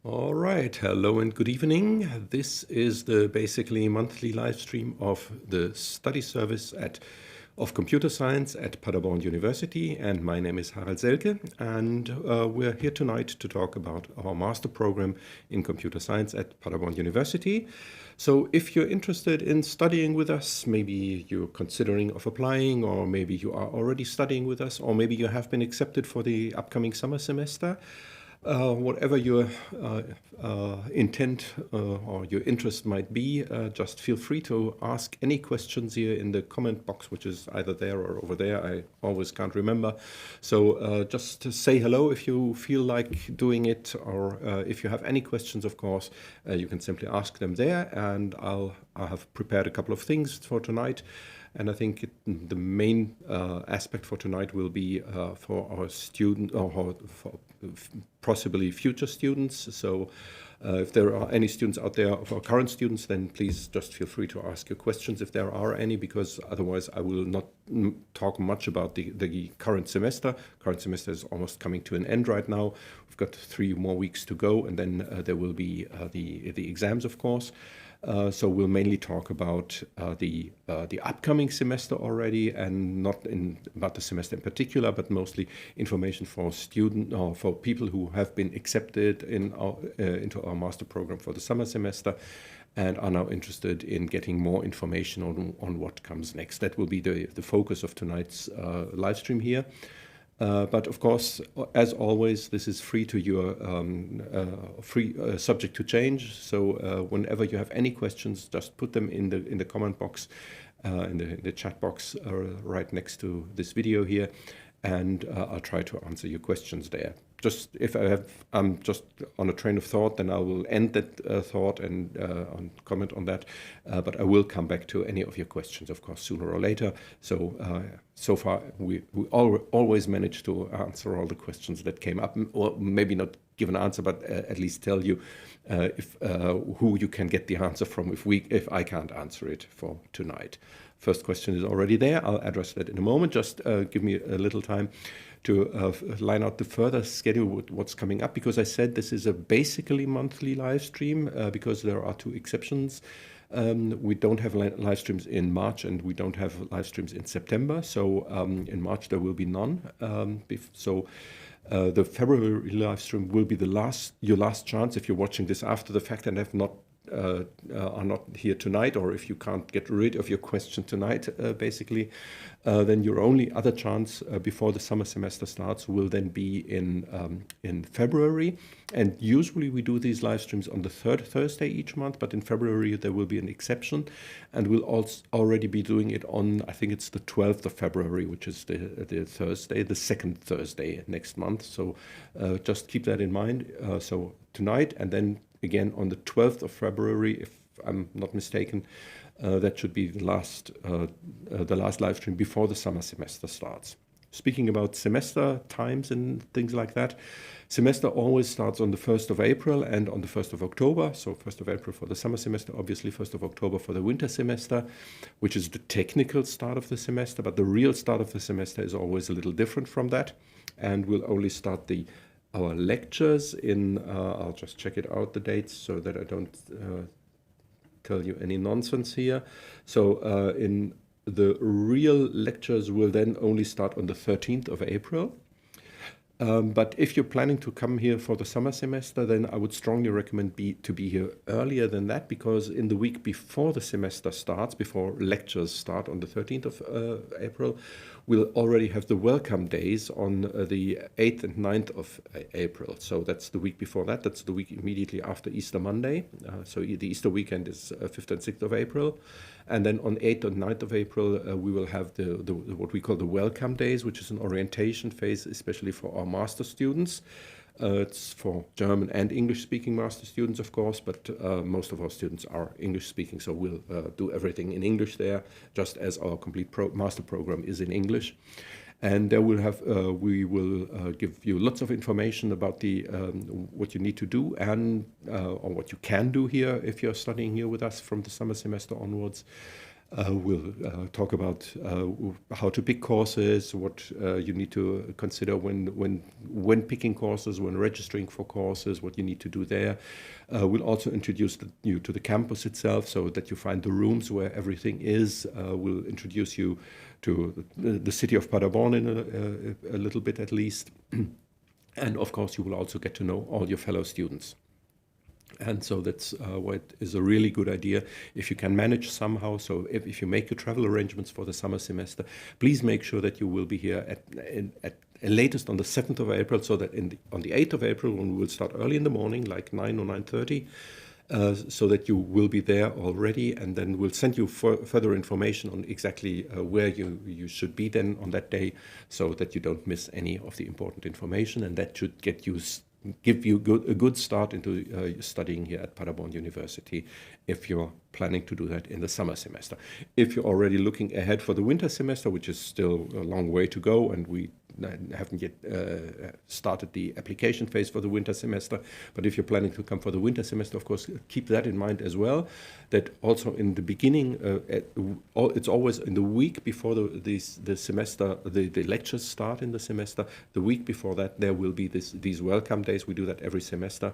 All right, hello and good evening. This is the basically monthly live stream of the study service of computer science at Paderborn University, and my name is Harald Selke, and we're here tonight to talk about our master program in computer science at Paderborn University. So if you're interested in studying with us, maybe you're considering of applying, or maybe you are already studying with us, or maybe you have been accepted for the upcoming summer semester, whatever your intent or your interest might be, just feel free to ask any questions here in the comment box, which is either there or over there. I always can't remember. So just say hello if you feel like doing it, or if you have any questions, of course, you can simply ask them there, and I have prepared a couple of things for tonight. And I think the main aspect for tonight will be for our student, or for possibly future students. So if there are any students out there of our current students, then please just feel free to ask your questions if there are any, because otherwise I will not talk much about the current semester. Current semester is almost coming to an end right now. We've got 3 more weeks to go, and then there will be the exams, of course. So we'll mainly talk about the upcoming semester already, and not about the semester in particular, but mostly information for students or for people who have been accepted into our master program for the summer semester and are now interested in getting more information on what comes next. That will be the focus of tonight's live stream here. But of course, as always, this is free to your subject to change. So whenever you have any questions, just put them in the comment box, in the chat box right next to this video here, and I'll try to answer your questions there. Just if I'm just on a train of thought, then I will end that thought and comment on that. But I will come back to any of your questions, of course, sooner or later. So so far, we always manage to answer all the questions that came up, or maybe not give an answer, but at least tell you who you can get the answer from if I can't answer it for tonight. First question is already there. I'll address that in a moment. Just give me a little time to line out the further schedule with what's coming up, because I said this is a basically monthly live stream because there are 2 exceptions. We don't have live streams in March, and we don't have live streams in September. So in March there will be none. The February live stream will be your last chance if you're watching this after the fact and are not here tonight, or if you can't get rid of your question tonight, basically, then your only other chance before the summer semester starts will then be in February. And usually we do these live streams on the 3rd Thursday each month, but in February there will be an exception, and we'll also already be doing it on, I think it's the 12th of February, which is the Thursday, the 2nd Thursday next month. So just keep that in mind. So tonight, and then again on the 12th of February, if I'm not mistaken, that should be the last live stream before the summer semester starts. Speaking about semester times and things like that, semester always starts on the 1st of April and on the 1st of October. So 1st of April for the summer semester, obviously 1st of October for the winter semester, which is the technical start of the semester, but the real start of the semester is always a little different from that, and we'll only start our lectures in, I'll just check it out, the dates, so that I don't tell you any nonsense here. So in the real lectures will then only start on the 13th of April. But if you're planning to come here for the summer semester, then I would strongly recommend to be here earlier than that, because in the week before the semester starts, before lectures start on the 13th of April, we'll already have the welcome days on the 8th and 9th of April. So that's the week before that. That's the week immediately after Easter Monday. So the Easter weekend is 5th and 6th of April. And then on 8th and 9th of April, we will have what we call the welcome days, which is an orientation phase, especially for our master students. It's for German and English-speaking master students, of course, but most of our students are English-speaking, so we'll do everything in English there, just as our complete master program is in English. And there we will give you lots of information about what you need to do or what you can do here if you're studying here with us from the summer semester onwards. We'll talk about how to pick courses, what you need to consider when picking courses, when registering for courses, what you need to do there. We'll also introduce you to the campus itself so that you find the rooms where everything is. We'll introduce you to the city of Paderborn in a little bit at least. And of course, you will also get to know all your fellow students. And so that's what is a really good idea if you can manage somehow. So if you make your travel arrangements for the summer semester, please make sure that you will be here at latest on the 7th of April, so that on the 8th of April, when we will start early in the morning, like 9 or 9:30, so that you will be there already, and then we'll send you further information on exactly where you should be then on that day, so that you don't miss any of the important information, and that should give you a good start into studying here at Paderborn University if you're planning to do that in the summer semester. If you're already looking ahead for the winter semester, which is still a long way to go, and we haven't yet started the application phase for the winter semester, but if you're planning to come for the winter semester, of course, keep that in mind as well, that also in the beginning, it's always in the week before the semester, the lectures start in the semester. The week before that, there will be these welcome days. We do that every semester.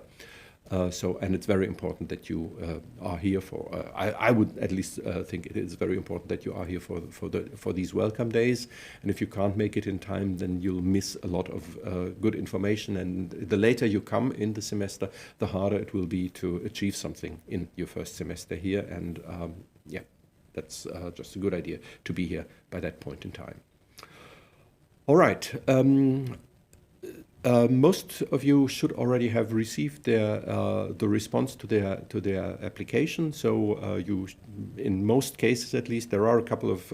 And it's very important that you are here for. I would at least think it is very important that you are here for these welcome days. And if you can't make it in time, then you'll miss a lot of good information. And the later you come in the semester, the harder it will be to achieve something in your first semester here. And that's just a good idea to be here by that point in time. All right. Most of you should already have received the response to their application. So in most cases at least, there are a couple of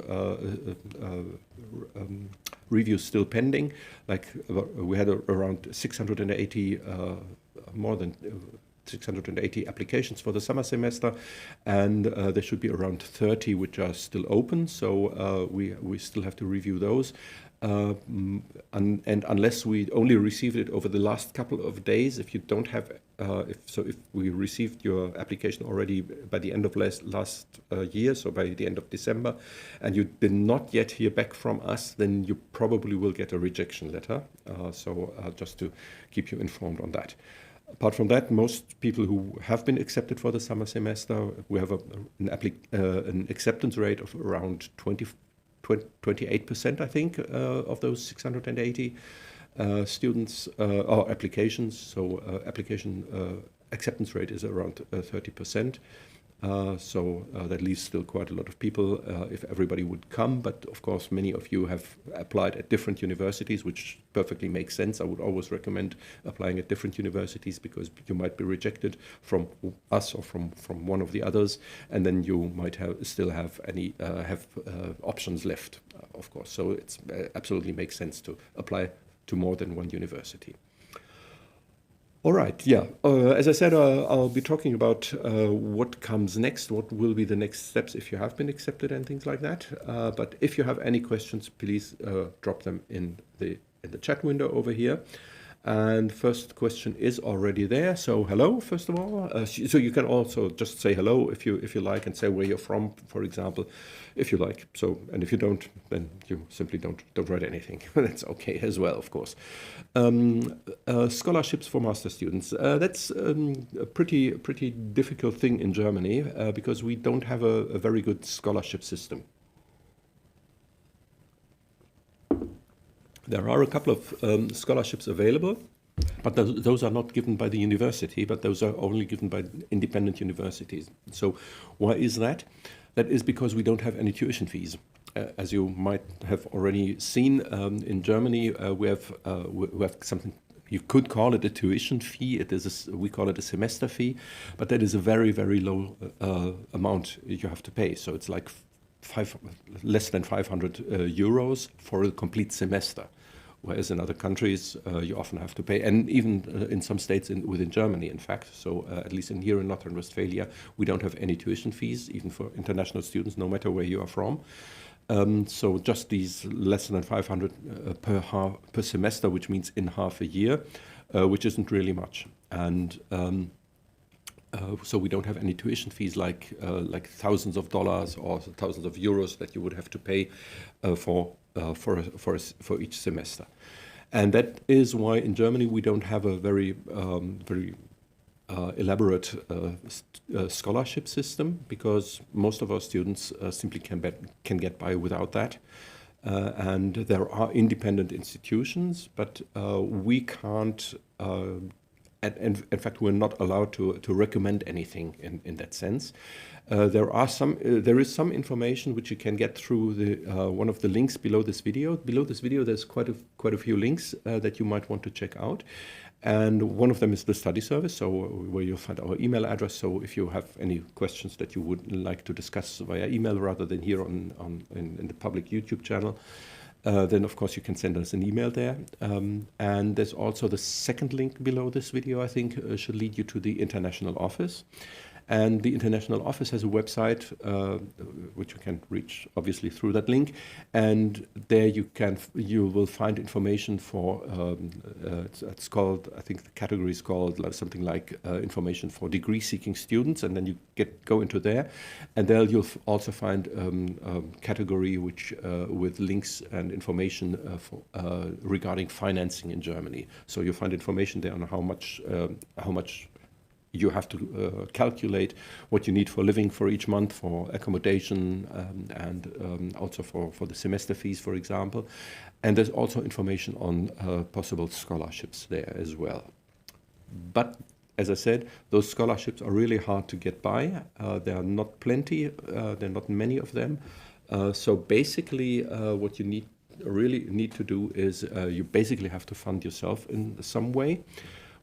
reviews still pending. Like we had around 680, more than 680 applications for the summer semester, and there should be around 30 which are still open. So we still have to review those. And unless we only received it over the last couple of days, if you don't have, if we received your application already by the end of last year, so by the end of December, and you did not yet hear back from us, then you probably will get a rejection letter. Just to keep you informed on that. Apart from that, most people who have been accepted for the summer semester, we have an acceptance rate of around 28%, I think, of those 680 students or applications. So application acceptance rate is around 30%. That leaves still quite a lot of people if everybody would come. But of course, many of you have applied at different universities, which perfectly makes sense. I would always recommend applying at different universities because you might be rejected from us or from one of the others, and then you might still have options left, of course. So it absolutely makes sense to apply to more than one university. All right, yeah. As I said, I'll be talking about what comes next, what will be the next steps if you have been accepted and things like that. But if you have any questions, please drop them in the chat window over here. And first question is already there. So hello, first of all. So you can also just say hello if you like, and say where you're from, for example, if you like. So, and if you don't, then you simply don't write anything. That's okay as well, of course. Scholarships for master students. That's a pretty difficult thing in Germany because we don't have a very good scholarship system. There are a couple of scholarships available, but those are not given by the university, but those are only given by independent universities. So why is that? That is because we don't have any tuition fees. As you might have already seen, in Germany, we have something, you could call it a tuition fee. We call it a semester fee, but that is a very, very low amount you have to pay. So it's like less than 500 euros for a complete semester, whereas in other countries you often have to pay, and even in some states within Germany, in fact. So at least here in Northern Westphalia, we don't have any tuition fees, even for international students, no matter where you are from. So just these less than 500 per semester, which means in half a year, which isn't really much. And So we don't have any tuition fees like thousands of dollars or thousands of euros that you would have to pay for each semester. And that is why in Germany we don't have a very elaborate scholarship system, because most of our students simply can get by without that. And there are independent institutions, but we can't. And in fact, we're not allowed to recommend anything in that sense. There is some information which you can get through one of the links below this video. Below this video, there's quite a few links that you might want to check out. And one of them is the study service, so where you'll find our email address. So if you have any questions that you would like to discuss via email rather than here in the public YouTube channel, then of course you can send us an email there. And there's also the second link below this video, I think, should lead you to the international office. And the international office has a website, which you can reach obviously through that link. And there you will find information for, it's called, I think the category is called something like information for degree seeking students. And then you go into there, and there you'll also find a category with links and information regarding financing in Germany. So you'll find information there on how much you have to calculate what you need for living for each month, for accommodation, and also for the semester fees, for example. And there's also information on possible scholarships there as well. But as I said, those scholarships are really hard to get by. There are not plenty, there are not many of them. So basically what you really need to do is you basically have to fund yourself in some way,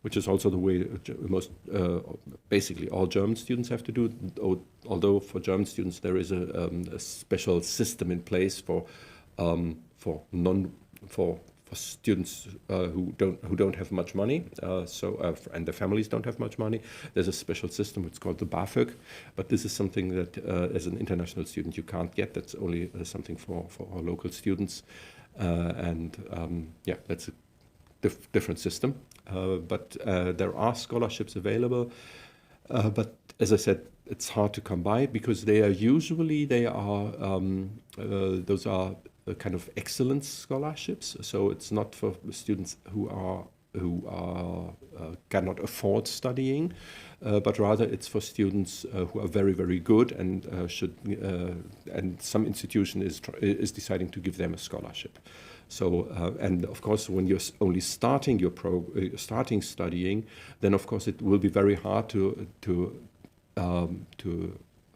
which is also the way basically all German students have to do. Although for German students there is a special system in place for students who don't have much money, and their families don't have much money. There's a special system. It's called the BAföG, but this is something that as an international student you can't get. That's only something for our local students, yeah, that's a different system. But there are scholarships available, but as I said, it's hard to come by because those are kind of excellence scholarships. So it's not for students who cannot afford studying, but rather it's for students who are very, very good and and some institution is deciding to give them a scholarship. So and of course, when you're only starting starting studying, then of course it will be very hard to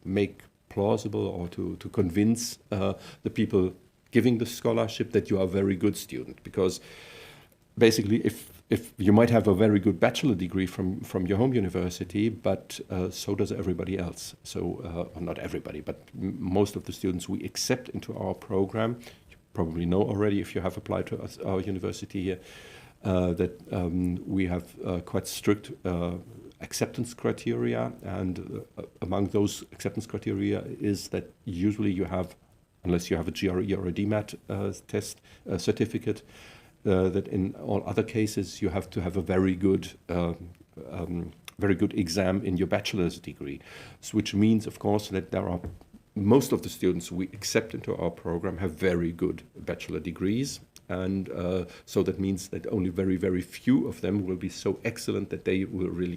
make plausible or to convince the people giving the scholarship that you are a very good student, because basically if you might have a very good bachelor degree from your home university, but so does everybody else. So not everybody, but most of the students we accept into our program, you probably know already if you have applied to our university here, that we have quite strict acceptance criteria, and among those acceptance criteria is that usually you have, unless you have a GRE or a DMAT test certificate, that in all other cases you have to have a very good exam in your bachelor's degree, which means, of course, that most of the students we accept into our program have very good bachelor degrees, and so that means that only very, very few of them will be so excellent that they will really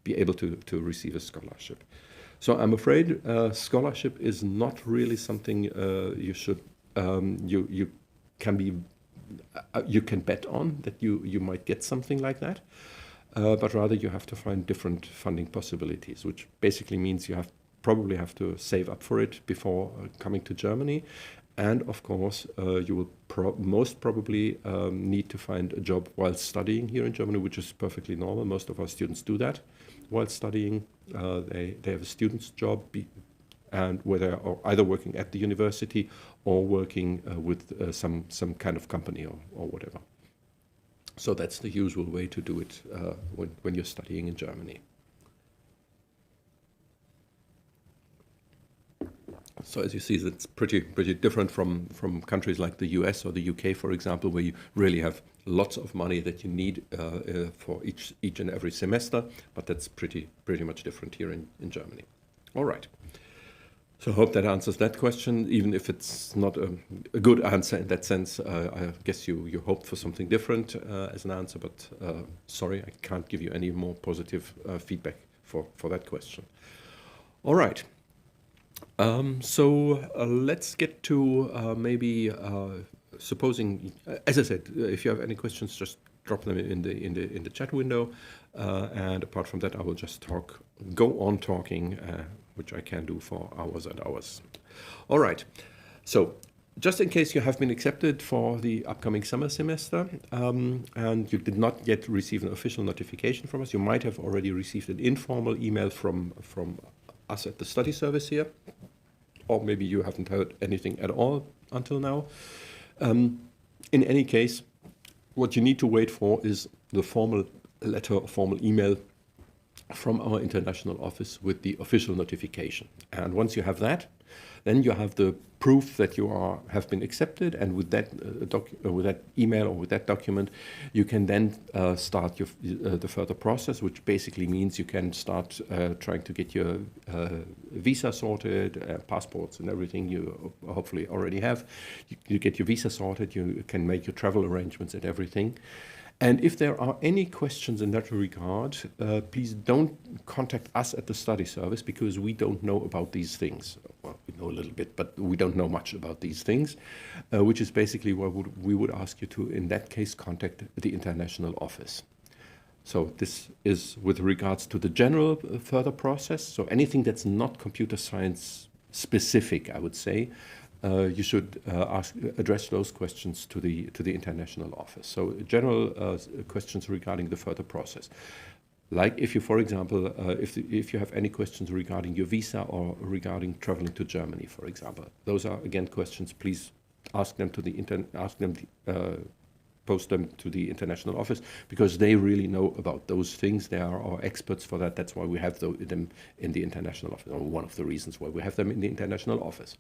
be able to receive a scholarship. So I'm afraid scholarship is not really something you can bet on that you might get something like that, but rather you have to find different funding possibilities, which basically means you probably have to save up for it before coming to Germany. And of course, you will most probably need to find a job while studying here in Germany, which is perfectly normal. Most of our students do that while studying. They have a student's job, and where they are either working at the university or working with some kind of company or whatever. So that's the usual way to do it when you're studying in Germany. So as you see, it's pretty different from countries like the US or the UK, for example, where you really have lots of money that you need for each and every semester. But that's pretty much different here in Germany. All right. So I hope that answers that question, even if it's not a good answer in that sense. I guess you hoped for something different as an answer, but sorry, I can't give you any more positive feedback for that question. All right. So let's get to maybe supposing, as I said, if you have any questions, just drop them in the chat window. And apart from that, I will just go on talking, which I can do for hours and hours. All right. So just in case you have been accepted for the upcoming summer semester and you did not yet receive an official notification from us, you might have already received an informal email from us at the study service here, or maybe you haven't heard anything at all until now. In any case, what you need to wait for is the formal letter or formal email from our international office with the official notification. And once you have that, then you have the proof that you have been accepted, and with that with that email or with that document, you can then start the further process, which basically means you can start trying to get your visa sorted, passports and everything you hopefully already have. You get your visa sorted, you can make your travel arrangements and everything. And if there are any questions in that regard, please don't contact us at the study service, because we don't know about these things. Well, we know a little bit, but we don't know much about these things, which is basically why we would ask you to, in that case, contact the international office. So this is with regards to the general further process. So anything that's not computer science specific, I would say, you should address those questions to the international office. So general questions regarding the further process. Like if you, for example, if you have any questions regarding your visa or regarding traveling to Germany, for example, those are again questions. Please ask them to post them to the international office, because they really know about those things. They are our experts for that. That's why we have them in the international office, or one of the reasons why we have them in the international office.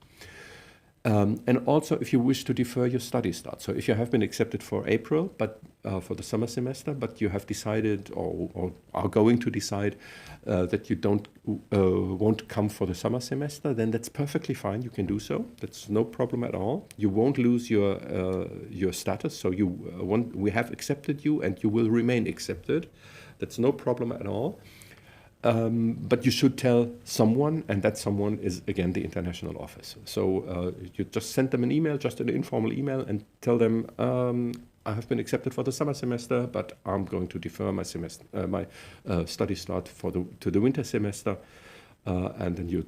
And also, if you wish to defer your study start, so if you have been accepted for April, but for the summer semester, but you have decided or are going to decide that you won't come for the summer semester, then that's perfectly fine. You can do so. That's no problem at all. You won't lose your status. So we have accepted you, and you will remain accepted. That's no problem at all. But you should tell someone, and that someone is, again, the international office. So you just send them an email, just an informal email, and tell them, I have been accepted for the summer semester, but I'm going to defer my study start to the winter semester. And then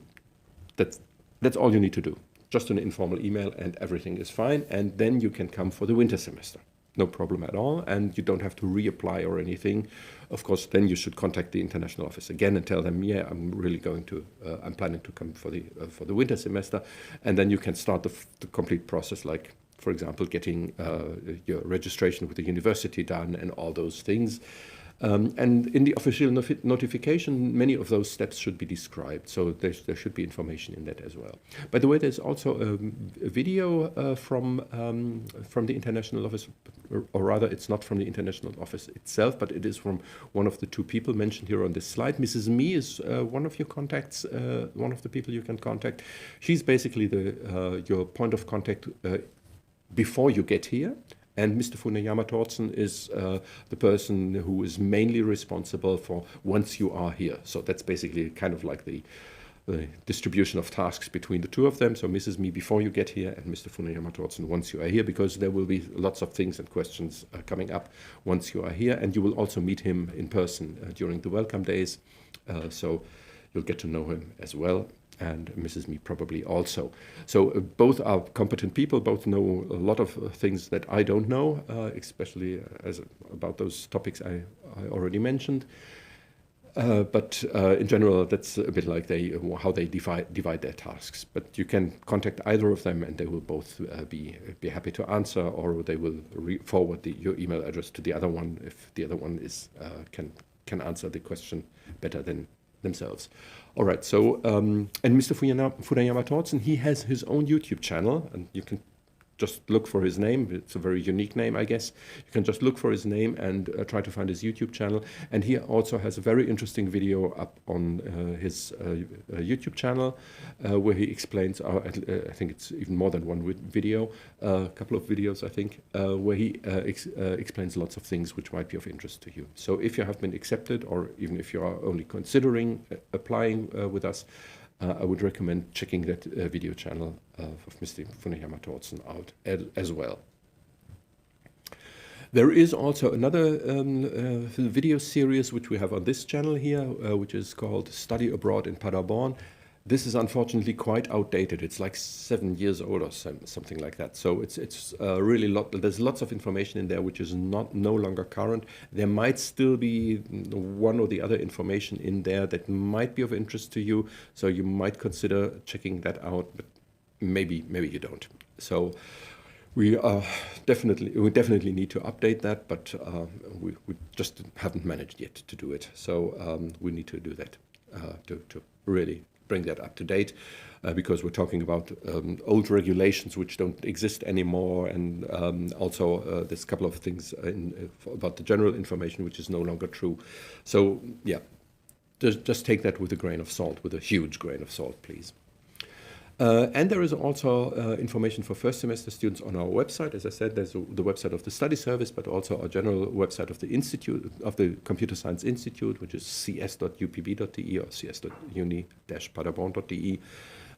that's all you need to do. Just an informal email, and everything is fine. And then you can come for the winter semester. No problem at all, and you don't have to reapply or anything. Of course, then you should contact the international office again and tell them, yeah, I'm planning to come for the winter semester, and then you can start the complete process, like, for example, getting your registration with the university done and all those things. And in the official notification, many of those steps should be described. So there should be information in that as well. By the way, there's also a video from the international office, or rather, it's not from the international office itself, but it is from one of the two people mentioned here on this slide. Mrs. Me is one of your contacts, one of the people you can contact. She's basically your point of contact before you get here. And Mr. Funeyama Tortzen is the person who is mainly responsible for once you are here. So that's basically kind of like the distribution of tasks between the two of them. So Mrs. Me before you get here, and Mr. Funeyama Tortzen once you are here, because there will be lots of things and questions coming up once you are here. And you will also meet him in person during the welcome days. So you'll get to know him as well. And Mrs. Me probably also. So both are competent people, both know a lot of things that I don't know, especially about those topics I already mentioned. But in general, that's a bit like how they divide their tasks. But you can contact either of them, and they will both be happy to answer, or they will forward your email address to the other one if the other one can answer the question better than themselves. All right, so, and Mr. Funayama Thorsen, he has his own YouTube channel, and you can just look for his name. It's a very unique name, I guess. You can just look for his name and try to find his YouTube channel. And he also has a very interesting video up on his YouTube channel where he explains, I think it's even more than one video, a couple of videos, I think, where he explains lots of things which might be of interest to you. So if you have been accepted, or even if you are only considering applying with us, I would recommend checking that video channel of Mr. Funayama Thorsen out as well. There is also another video series which we have on this channel here, which is called Study Abroad in Paderborn. This is unfortunately quite outdated. It's like 7 years old or something like that. So it's really there's lots of information in there which is no longer current. There might still be one or the other information in there that might be of interest to you. So you might consider checking that out, but maybe you don't. So we definitely need to update that, but we just haven't managed yet to do it. So we need to do that to really bring that up to date, because we're talking about old regulations which don't exist anymore, and also there's a couple of things about the general information which is no longer true. So yeah, just take that with a grain of salt, with a huge grain of salt, please. And there is also information for first semester students on our website. As I said, there's the website of the study service, but also our general website of the Institute, of the Computer Science Institute, which is cs.upb.de or cs.uni-paderborn.de.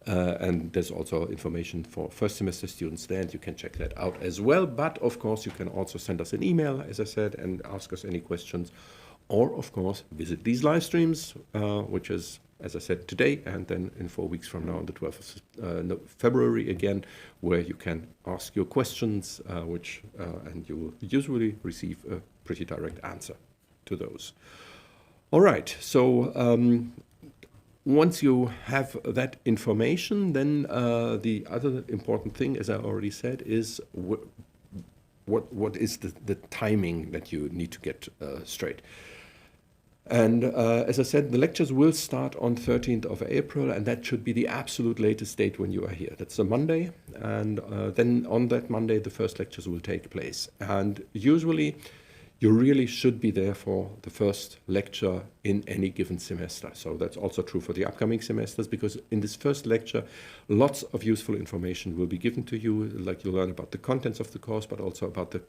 And there's also information for first semester students there, and you can check that out as well. But of course, you can also send us an email, as I said, and ask us any questions. Or, of course, visit these live streams, which is, as I said, today, and then in 4 weeks from now on the 12th of February again, where you can ask your questions, and you will usually receive a pretty direct answer to those. All right, so once you have that information, then the other important thing, as I already said, is what is the timing that you need to get straight. And as I said, the lectures will start on 13th of April, and that should be the absolute latest date when you are here. That's a Monday, and then on that Monday, the first lectures will take place. And usually, you really should be there for the first lecture in any given semester. So that's also true for the upcoming semesters, because in this first lecture, lots of useful information will be given to you, like you'll learn about the contents of the course, but also about the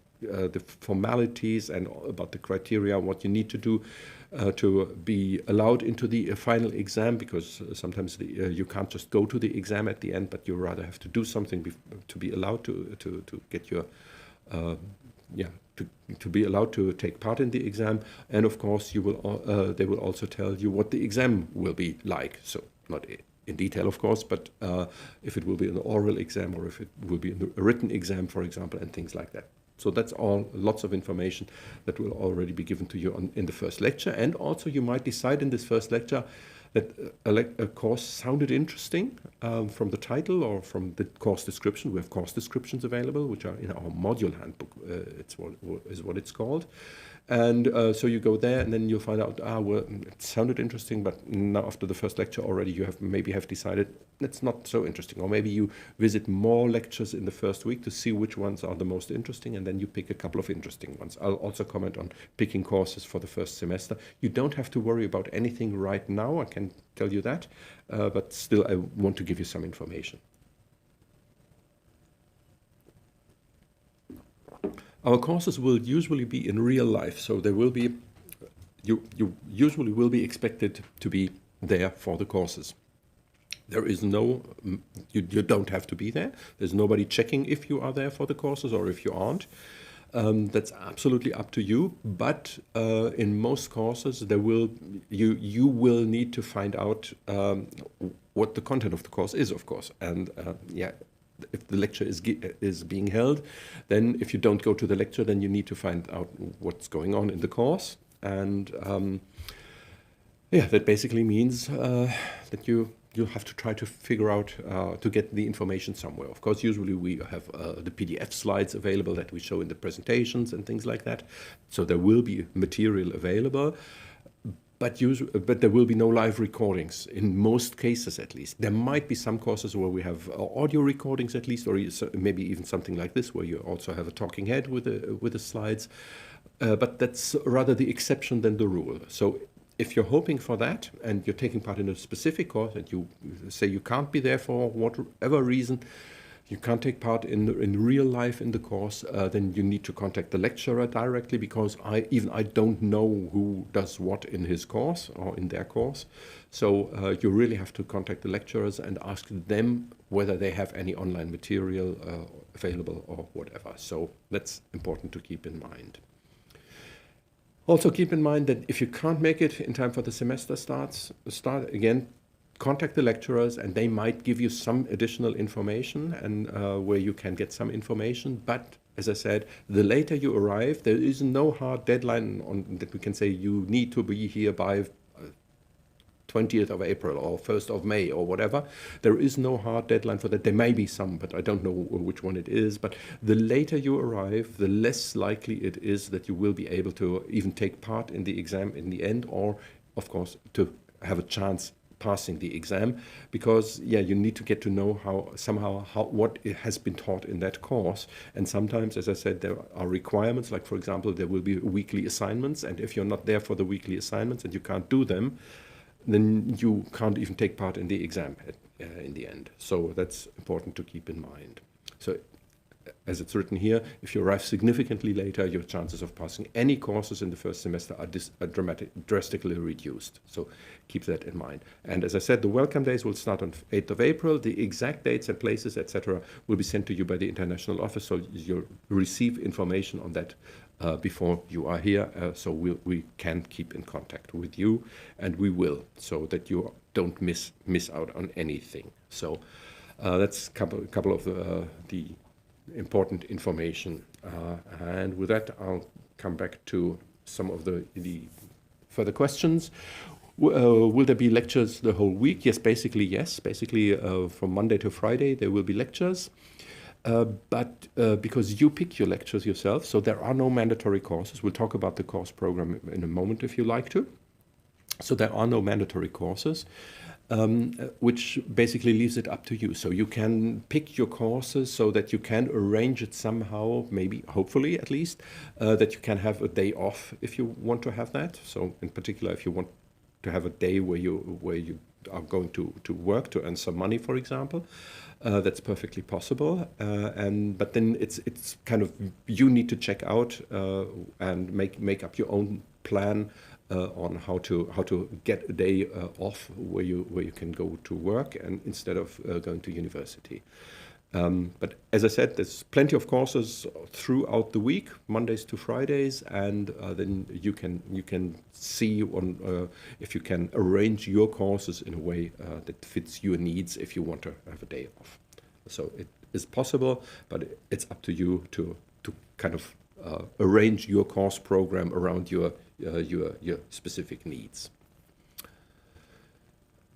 formalities and about the criteria, what you need to do to be allowed into the final exam, because sometimes you can't just go to the exam at the end, but you rather have to do something to be allowed to get your to be allowed to take part in the exam. And of course, they will also tell you what the exam will be like. So not in detail, of course, but if it will be an oral exam or if it will be a written exam, for example, and things like that. So that's all lots of information that will already be given to you in the first lecture. And also you might decide in this first lecture that a course sounded interesting from the title or from the course description. We have course descriptions available, which are in our module handbook, is what it's called. And so you go there and then you'll find out, well, it sounded interesting, but now after the first lecture already you maybe have decided it's not so interesting. Or maybe you visit more lectures in the first week to see which ones are the most interesting, and then you pick a couple of interesting ones. I'll also comment on picking courses for the first semester. You don't have to worry about anything right now, I can tell you that, but still I want to give you some information. Our courses will usually be in real life, so there will be, you usually will be expected to be there for the courses. There is no, you don't have to be there. There's nobody checking if you are there for the courses or if you aren't. That's absolutely up to you. But in most courses, you will need to find out what the content of the course is, of course, and if the lecture is being held, then if you don't go to the lecture, then you need to find out what's going on in the course. And that basically means that you have to try to figure out to get the information somewhere. Of course, usually we have the PDF slides available that we show in the presentations and things like that. So there will be material available. but there will be no live recordings in most cases, at least. There might be some courses where we have audio recordings, at least, or maybe even something like this, where you also have a talking head with the slides. But that's rather the exception than the rule. So if you're hoping for that and you're taking part in a specific course and you say you can't be there for whatever reason, you can't take part in real life in the course, then you need to contact the lecturer directly, because I don't know who does what in his course or in their course. So you really have to contact the lecturers and ask them whether they have any online material available or whatever. So that's important to keep in mind. Also keep in mind that if you can't make it in time for the semester start again, contact the lecturers and they might give you some additional information and where you can get some information. But as I said, the later you arrive, there is no hard deadline on that we can say you need to be here by 20th of April or 1st of May or whatever. There is no hard deadline for that. There may be some, but I don't know which one it is. But the later you arrive, the less likely it is that you will be able to even take part in the exam in the end, or of course to have a chance passing the exam, because you need to get to know what has been taught in that course. And sometimes, as I said, there are requirements, like for example there will be weekly assignments, and if you're not there for the weekly assignments and you can't do them, then you can't even take part in the exam in the end. So that's important to keep in mind. So as it's written here, if you arrive significantly later, your chances of passing any courses in the first semester are drastically reduced. So keep that in mind. And as I said, the welcome days will start on 8th of April. The exact dates and places, etc., will be sent to you by the international office. So you'll receive information on that before you are here. So we can keep in contact with you, and we will, so that you don't miss out on anything. So that's a couple of the important information. And with that, I'll come back to some of the further questions. Will there be lectures the whole week? Yes. Basically, from Monday to Friday, there will be lectures. But because you pick your lectures yourself, so there are no mandatory courses. We'll talk about the course program in a moment if you like to. So there are no mandatory courses, which basically leaves it up to you. So you can pick your courses so that you can arrange it somehow, maybe, hopefully at least, that you can have a day off if you want to have that. So in particular, if you want to have a day where you are going to work to earn some money, for example, that's perfectly possible. But then it's kind of, you need to check out and make up your own plan on how to get a day off where you can go to work and instead of going to university. But as I said, there's plenty of courses throughout the week, Mondays to Fridays, and then you can see if you can arrange your courses in a way that fits your needs if you want to have a day off. So it is possible, but it's up to you to kind of arrange your course program around your specific needs.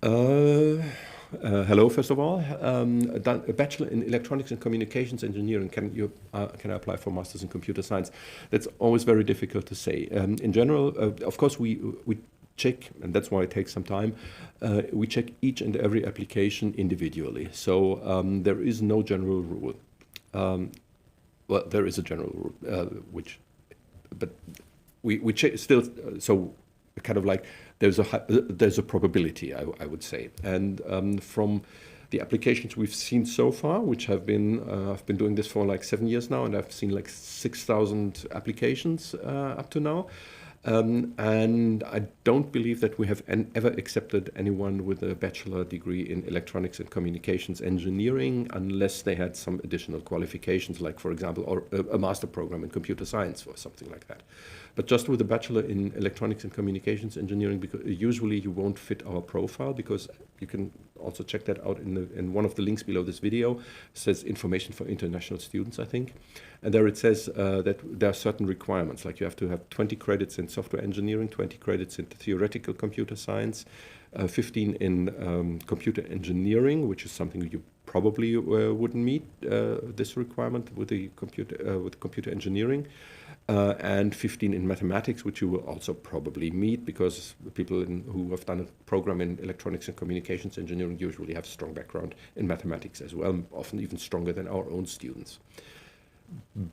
Hello, first of all. A bachelor in electronics and communications engineering. Can I apply for masters in computer science? That's always very difficult to say. In general, of course, we check, and that's why it takes some time. We check each and every application individually. So there is no general rule. Well, there is a general rule, but we check still. So kind of like there's a probability, I would say, and from the applications we've seen so far, which have been I've been doing this for like 7 years now, and I've seen like 6,000 applications up to now. And I don't believe that we have ever accepted anyone with a bachelor degree in electronics and communications engineering unless they had some additional qualifications, like, for example, or a master program in computer science or something like that. But just with a bachelor in electronics and communications engineering, because usually you won't fit our profile, because you can also check that out in one of the links below this video. It says information for international students, I think. And there it says that there are certain requirements, like you have to have 20 credits in software engineering, 20 credits in theoretical computer science, 15 in computer engineering, which is something you probably wouldn't meet this requirement with the computer engineering. And 15 in mathematics, which you will also probably meet because the people who have done a program in electronics and communications engineering usually have strong background in mathematics as well, often even stronger than our own students.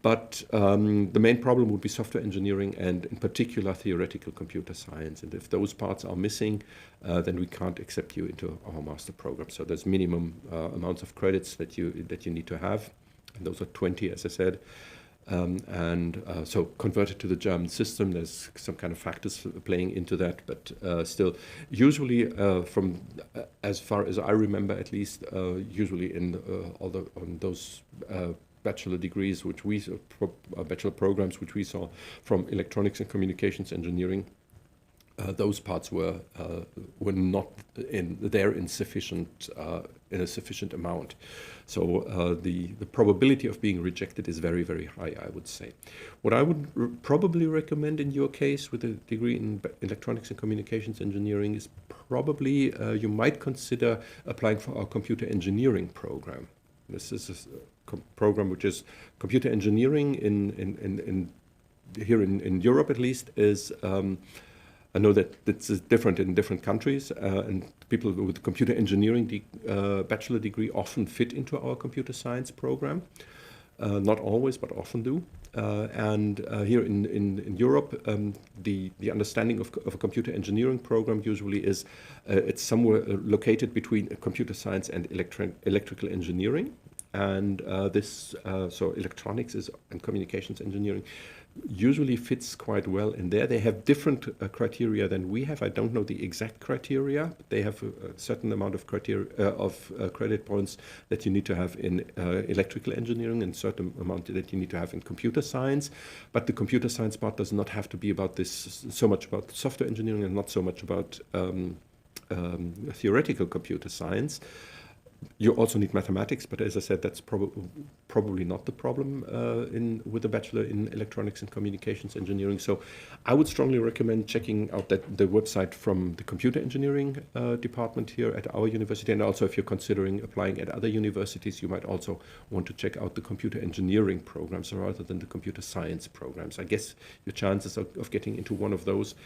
But the main problem would be software engineering and in particular theoretical computer science. And if those parts are missing, then we can't accept you into our master program. So there's minimum amounts of credits that you need to have. And those are 20, as I said. So converted to the German system, there's some kind of factors playing into that, but still, usually from as far as I remember, at least, usually on those bachelor degrees, bachelor programs, which we saw from electronics and communications engineering, those parts were not there in a sufficient amount. So the probability of being rejected is very, very high, I would say. What I would probably recommend in your case with a degree in electronics and communications engineering is probably you might consider applying for our computer engineering program. This is a program which is computer engineering here in Europe at least is. I know that it's different in different countries, and people with computer engineering bachelor degree often fit into our computer science program. Not always, but often do. And here in Europe, the understanding of a computer engineering program usually is it's somewhere located between computer science and electrical engineering. And so electronics and communications engineering usually fits quite well in there. They have different criteria than we have. I don't know the exact criteria, but they have a certain amount of credit points that you need to have in electrical engineering and certain amount that you need to have in computer science. But the computer science part does not have to be about this so much about software engineering and not so much about theoretical computer science. You also need mathematics, but as I said, that's probably not the problem with a bachelor in electronics and communications engineering. So I would strongly recommend checking out the website from the computer engineering department here at our university. And also if you're considering applying at other universities, you might also want to check out the computer engineering programs rather than the computer science programs. I guess your chances of getting into one of those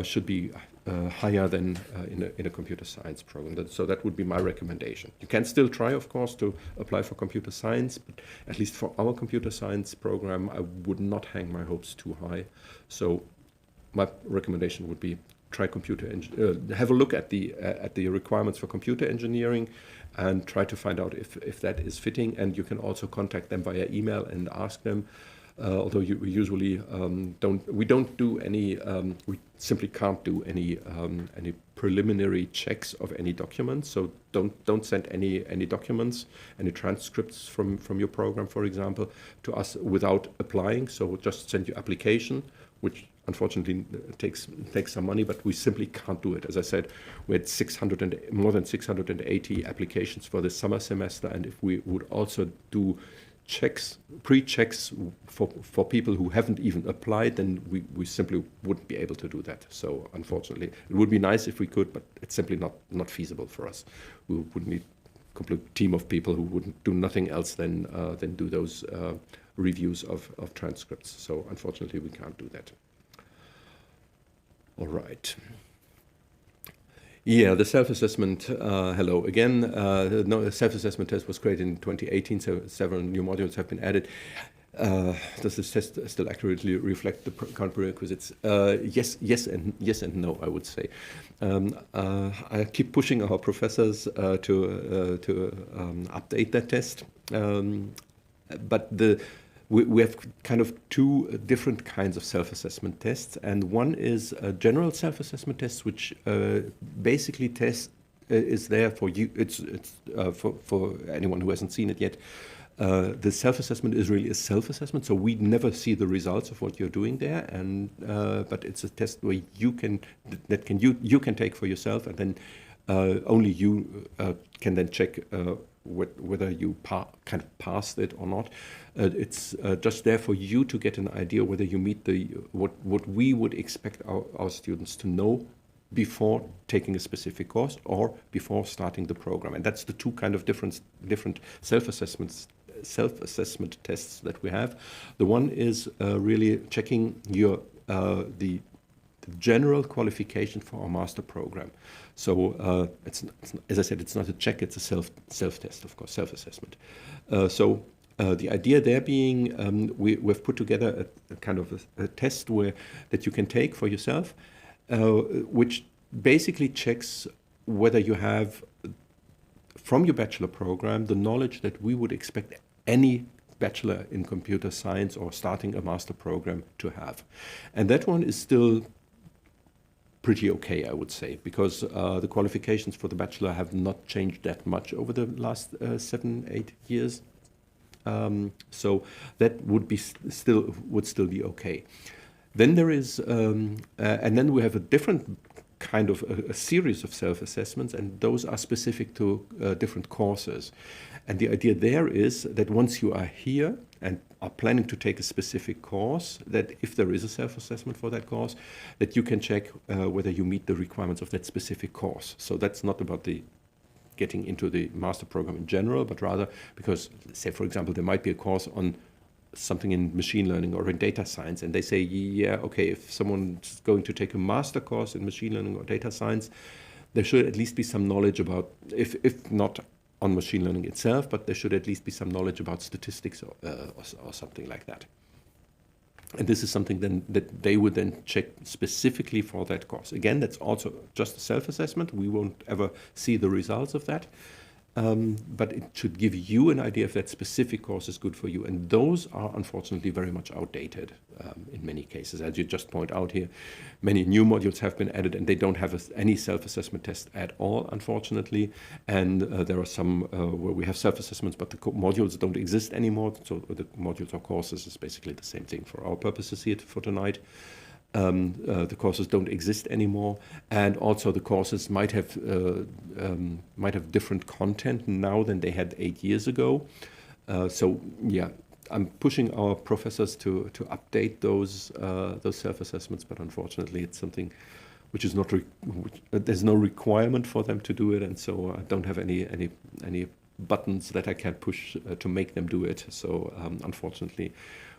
should be higher than in a computer science program. So that would be my recommendation. You can still try, of course, to apply for computer science, but at least for our computer science program, I would not hang my hopes too high. So my recommendation would be try have a look at the requirements for computer engineering and try to find out if that is fitting. And you can also contact them via email and ask them. Although we usually don't do any, we simply can't do any preliminary checks of any documents. So don't send any documents, any transcripts from your program, for example, to us without applying. So just send your application, which unfortunately takes some money, but we simply can't do it. As I said, we had more than 680 applications for the summer semester, and if we would also do pre-checks for people who haven't even applied, then we simply wouldn't be able to do that. So unfortunately, it would be nice if we could, but it's simply not feasible for us. We would need a complete team of people who wouldn't do nothing else than do those reviews of transcripts. So unfortunately, we can't do that. All right. Yeah, the self-assessment, hello again. The self-assessment test was created in 2018, so several new modules have been added. Does this test still accurately reflect the current prerequisites? Yes and no, I would say. I keep pushing our professors to update that test, but we have kind of two different kinds of self-assessment tests, and one is a general self-assessment test, which basically is there for you. It's for anyone who hasn't seen it yet. The self-assessment is really a self-assessment, so we never see the results of what you're doing there, and but it's a test where you can take for yourself, and then only you can then check whether you kind of passed it or not. It's just there for you to get an idea whether you meet what we would expect our students to know before taking a specific course or before starting the program. And that's the two kind of different self-assessment tests that we have. The one is really checking your the general qualification for our master program. So it's as I said, it's not a check, it's a self-test, of course, self-assessment. The idea there being we've put together a kind of a test that you can take for yourself, which basically checks whether you have, from your bachelor program, the knowledge that we would expect any bachelor in computer science or starting a master program to have. And that one is still pretty okay, I would say, because the qualifications for the bachelor have not changed that much over the last 7-8 years. So that would still be okay. Then there is, and then we have a different kind of a series of self-assessments, and those are specific to different courses. And the idea there is that once you are here and are planning to take a specific course, that if there is a self-assessment for that course, that you can check whether you meet the requirements of that specific course. So that's not about the getting into the master program in general, but rather because, say, for example, there might be a course on something in machine learning or in data science, and they say, yeah, okay, if someone's going to take a master course in machine learning or data science, there should at least be some knowledge about, if not on machine learning itself, but there should at least be some knowledge about statistics or something like that. And this is something then that they would then check specifically for that course. Again, that's also just a self-assessment. We won't ever see the results of that. But it should give you an idea if that specific course is good for you. And those are unfortunately very much outdated in many cases. As you just point out here, many new modules have been added and they don't have any self-assessment test at all, unfortunately. And there are some where we have self-assessments, but the modules don't exist anymore. So the modules or courses is basically the same thing for our purposes here for tonight. The courses don't exist anymore, and also the courses might have different content now than they had 8 years ago. So yeah, I'm pushing our professors to update those self-assessments, but unfortunately, it's something which is not there's no requirement for them to do it, and so I don't have any buttons that I can push to make them do it. So unfortunately,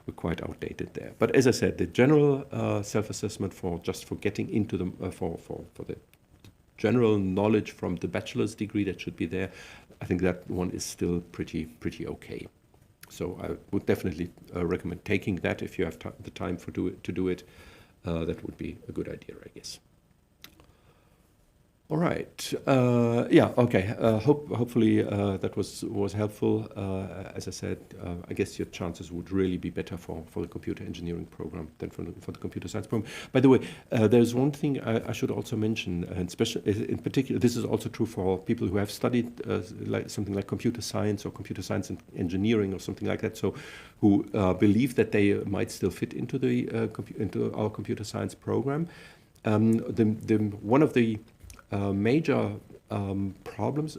we're quite outdated there. But as I said, the general self-assessment for getting into the for the general knowledge from the bachelor's degree that should be there, I think that one is still pretty okay. So I would definitely recommend taking that if you have the time to do it. That would be a good idea, I guess. All right. Yeah. Okay. Hopefully that was helpful. As I said, I guess your chances would really be better for the computer engineering program than for the computer science program. By the way, there's one thing I should also mention, and in particular, this is also true for people who have studied something like computer science or computer science and engineering or something like that. So, who believe that they might still fit into into our computer science program. One of the major problems,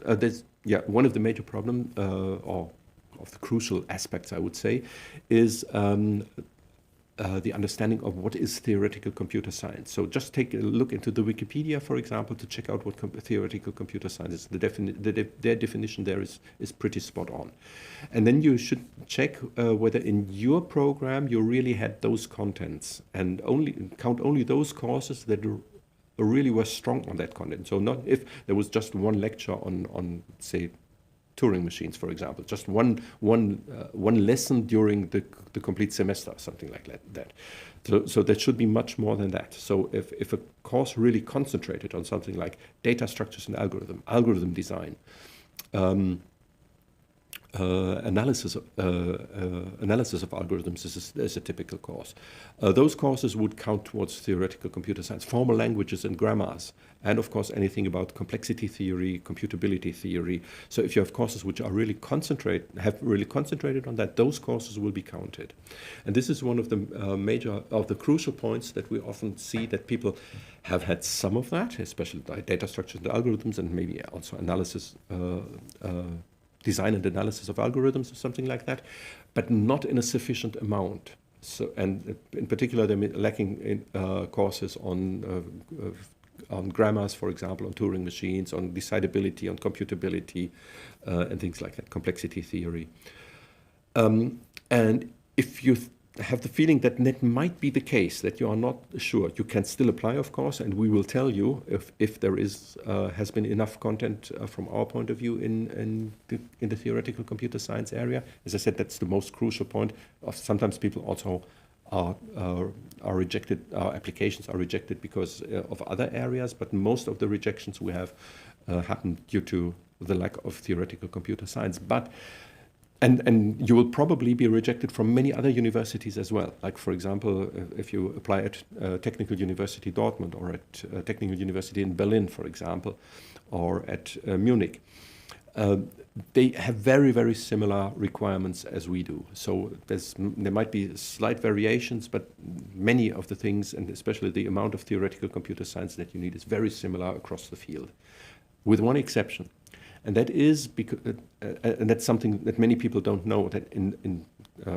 one of the major problems, or of the crucial aspects, I would say, is the understanding of what is theoretical computer science. So just take a look into the Wikipedia, for example, to check out what theoretical computer science is. Their definition there is pretty spot on. And then you should check whether in your program you really had those contents, and count only those courses that really were strong on that content. So not if there was just one lecture on say, Turing machines, for example, just one lesson during the complete semester, something like that. So that should be much more than that. So if a course really concentrated on something like data structures and algorithm design, analysis of algorithms is a typical course. Those courses would count towards theoretical computer science, formal languages and grammars, and of course anything about complexity theory, computability theory. So if you have courses which are really concentrated on that, those courses will be counted. And this is one of the crucial points that we often see, that people have had some of that, especially data structures and algorithms, and maybe also analysis. Design and analysis of algorithms or something like that, but not in a sufficient amount. So, and in particular, they're lacking in courses on on grammars, for example, on Turing machines, on decidability, on computability, and things like that, complexity theory. And if you have the feeling that that might be the case, that you are not sure, you can still apply, of course, and we will tell you if there has been enough content from our point of view in the theoretical computer science area. As I said, that's the most crucial point. Sometimes people also are rejected, our applications are rejected because of other areas, but most of the rejections we have happen due to the lack of theoretical computer science. And you will probably be rejected from many other universities as well. Like, for example, if you apply at Technical University Dortmund or at Technical University in Berlin, for example, or at Munich. They have very, very similar requirements as we do. So there might be slight variations, but many of the things, and especially the amount of theoretical computer science that you need, is very similar across the field, with one exception. And that is because, and that's something that many people don't know, that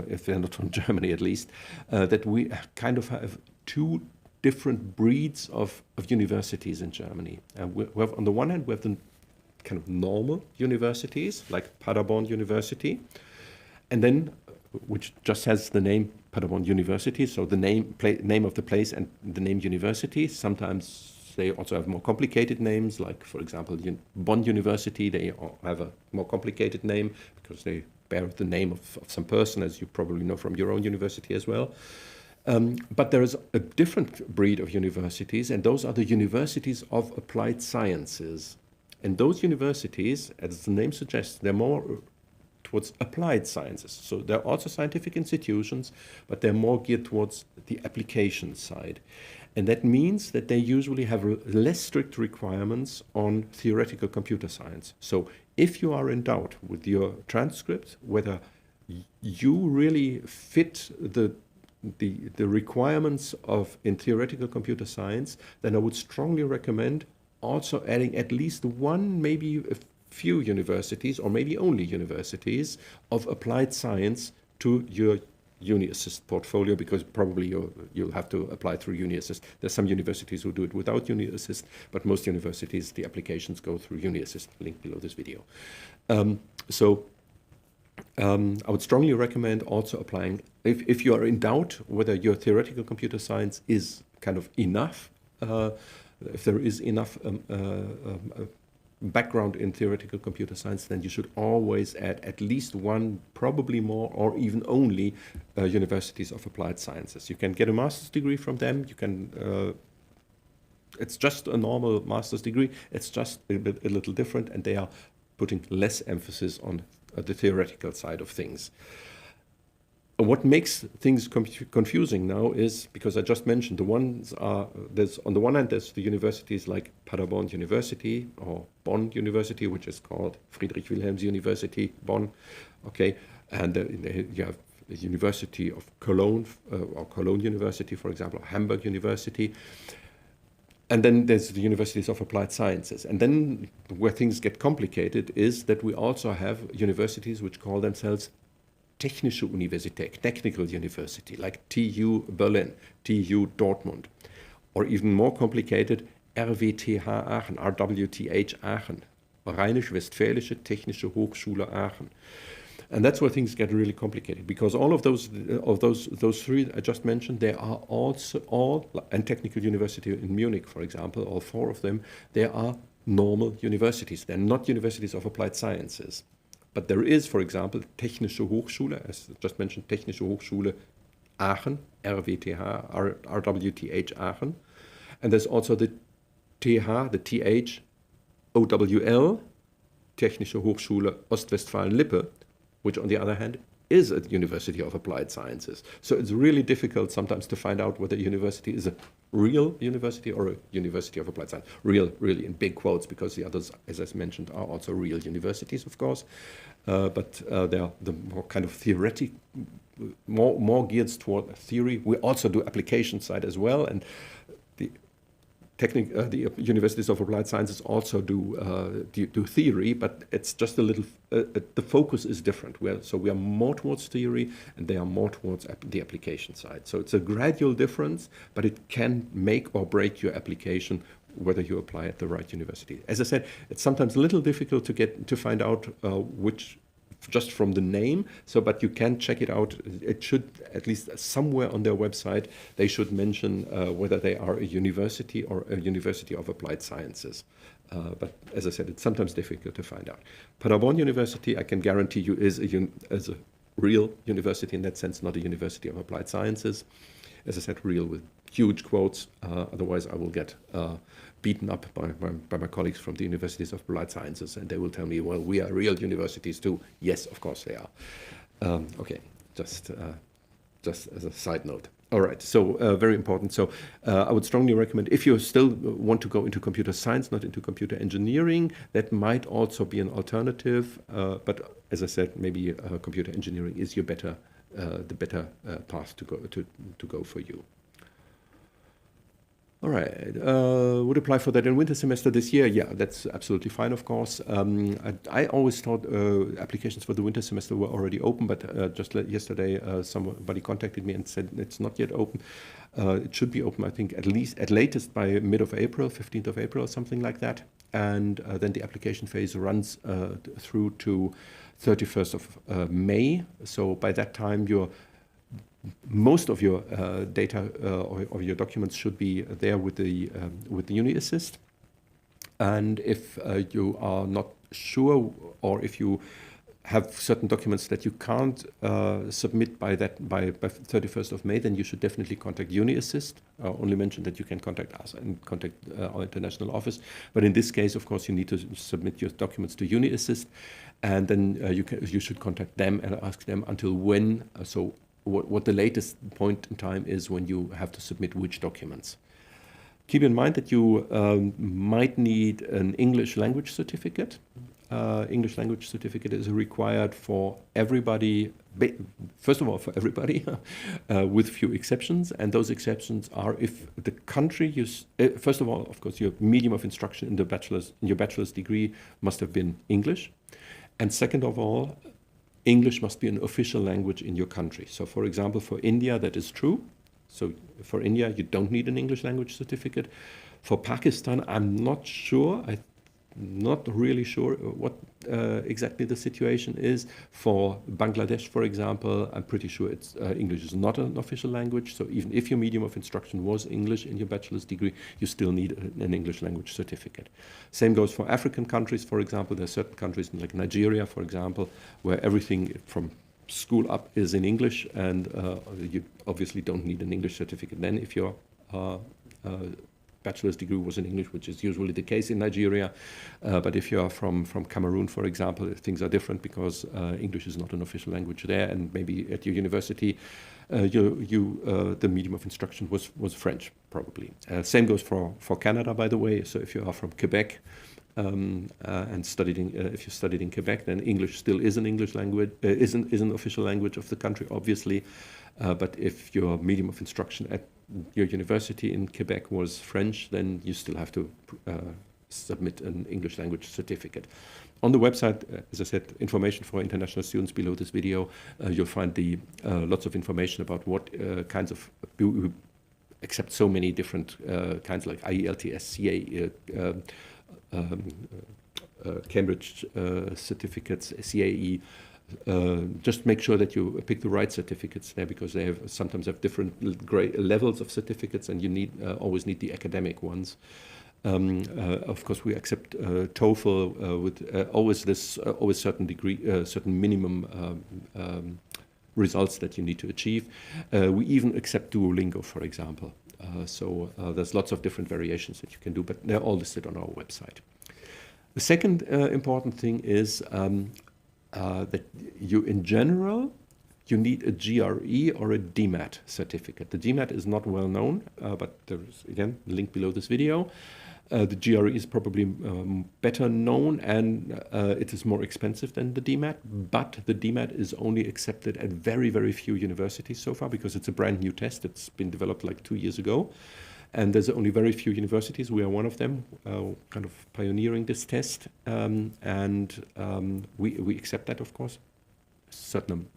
if they're not from Germany at least, that we kind of have two different breeds of universities in Germany. We have, on the one hand, we have the kind of normal universities, like Paderborn University, and then, which just has the name Paderborn University, so the name of the place and the name university. Sometimes they also have more complicated names, like, for example, Bonn University. They have a more complicated name because they bear the name of some person, as you probably know from your own university as well. But there is a different breed of universities, and those are the universities of applied sciences. And those universities, as the name suggests, they're more towards applied sciences. So they're also scientific institutions, but they're more geared towards the application side. And that means that they usually have less strict requirements on theoretical computer science. So if you are in doubt with your transcript, whether you really fit the requirements in theoretical computer science, then I would strongly recommend also adding at least one, maybe a few universities, or maybe only universities, of applied science to your UniAssist portfolio, because probably you'll have to apply through UniAssist. There's some universities who do it without UniAssist, but most universities, the applications go through UniAssist, link below this video. I would strongly recommend also applying, if you are in doubt whether your theoretical computer science is kind of enough, if there is enough background in theoretical computer science, then you should always add at least one, probably more, or even only universities of applied sciences. You can get a master's degree from them. You can. It's just a normal master's degree. It's just a little different, and they are putting less emphasis on the theoretical side of things. What makes things confusing now is, because I just mentioned, on the one hand, there's the universities like Paderborn University or Bonn University, which is called Friedrich Wilhelms University, Bonn, okay, and you have the University of Cologne, or Cologne University, for example, or Hamburg University. And then there's the universities of applied sciences. And then where things get complicated is that we also have universities which call themselves Technische Universität, Technical University, like TU Berlin, TU Dortmund, or even more complicated, RWTH Aachen, RWTH Aachen, Rheinisch-Westfälische Technische Hochschule Aachen. And that's where things get really complicated, because all of those three I just mentioned, they are also all, and Technical University in Munich, for example, all four of them, they are normal universities. They're not universities of applied sciences. But there is, for example, Technische Hochschule, as I just mentioned, Technische Hochschule Aachen, RWTH, RWTH Aachen. And there's also the TH, the TH, OWL, Technische Hochschule Ostwestfalen-Lippe, which on the other hand is a university of applied sciences. So it's really difficult sometimes to find out whether a university is a real university or a university of applied science. Real, really in big quotes, because the others, as I mentioned, are also real universities, of course. But they are the more kind of theoretic, more geared toward theory. We also do application side as well, and the universities of applied sciences also do theory, but it's just a little. The focus is different. So we are more towards theory, and they are more towards the application side. So it's a gradual difference, but it can make or break your application whether you apply at the right university. As I said, it's sometimes a little difficult to find out which, just from the name. So, but you can check it out. It should, at least somewhere on their website, they should mention whether they are a university or a university of applied sciences. But as I said, it's sometimes difficult to find out. Paderborn University, I can guarantee you, is a real university in that sense, not a university of applied sciences. As I said, real with huge quotes. Otherwise, I will get beaten up by my colleagues from the universities of applied sciences, and they will tell me, well, we are real universities too. Yes, of course they are. Okay, just as a side note. All right, so very important. So I would strongly recommend, if you still want to go into computer science, not into computer engineering, that might also be an alternative. But as I said, maybe computer engineering is your the better path to go for you. All right, would apply for that in winter semester this year? Yeah, that's absolutely fine, of course. I always thought applications for the winter semester were already open, but just yesterday somebody contacted me and said it's not yet open. It should be open, I think, at latest by mid of April, 15th of April, or something like that. And then the application phase runs through to 31st of May. So by that time, most of your data or your documents should be there with the UniAssist. And if you are not sure, or if you have certain documents that you can't submit by 31st of May, then you should definitely contact UniAssist. Only mention that you can contact us and contact our international office. But in this case, of course, you need to submit your documents to UniAssist, and then you should contact them and ask them until when. So what the latest point in time is when you have to submit which documents. Keep in mind that you might need an English language certificate. English language certificate is required for everybody, first of all for everybody, with few exceptions. And those exceptions are if the country first of all, of course, your medium of instruction in your bachelor's degree must have been English. And second of all, English must be an official language in your country. So for example, for India, that is true. So for India, you don't need an English language certificate. For Pakistan, I'm not sure. I'm not really sure what exactly the situation is. For Bangladesh, for example, I'm pretty sure English is not an official language. So even if your medium of instruction was English in your bachelor's degree, you still need an English language certificate. Same goes for African countries, for example. There are certain countries like Nigeria, for example, where everything from school up is in English, and you obviously don't need an English certificate then if your bachelor's degree was in English, which is usually the case in Nigeria. But if you are from Cameroon, for example, things are different because English is not an official language there, and maybe at your university, the medium of instruction was French, probably. Same goes for Canada, by the way. So if you are from Quebec, and if you studied in Quebec, then English still is an English language, is an official language of the country, obviously. But if your medium of instruction at your university in Quebec was French, then you still have to submit an English language certificate. On the website, as I said, information for international students below this video, you'll find lots of information about what kinds of, we accept so many different kinds like IELTS, CA, Cambridge certificates, CAE. Just make sure that you pick the right certificates there, because they sometimes have different grade levels of certificates, and you always need the academic ones. Of course, we accept TOEFL with always certain degree, certain minimum results that you need to achieve. We even accept Duolingo, for example. So there's lots of different variations that you can do, but they're all listed on our website. The second important thing is that in general, you need a GRE or a DMAT certificate. The GMAT is not well known, but there's, again, a link below this video. The GRE is probably better known, and it is more expensive than the DMAT, but the DMAT is only accepted at very, very few universities so far, because it's a brand new test. It's been developed like 2 years ago, and there's only very few universities. We are one of them, kind of pioneering this test, and we accept that, of course. Certain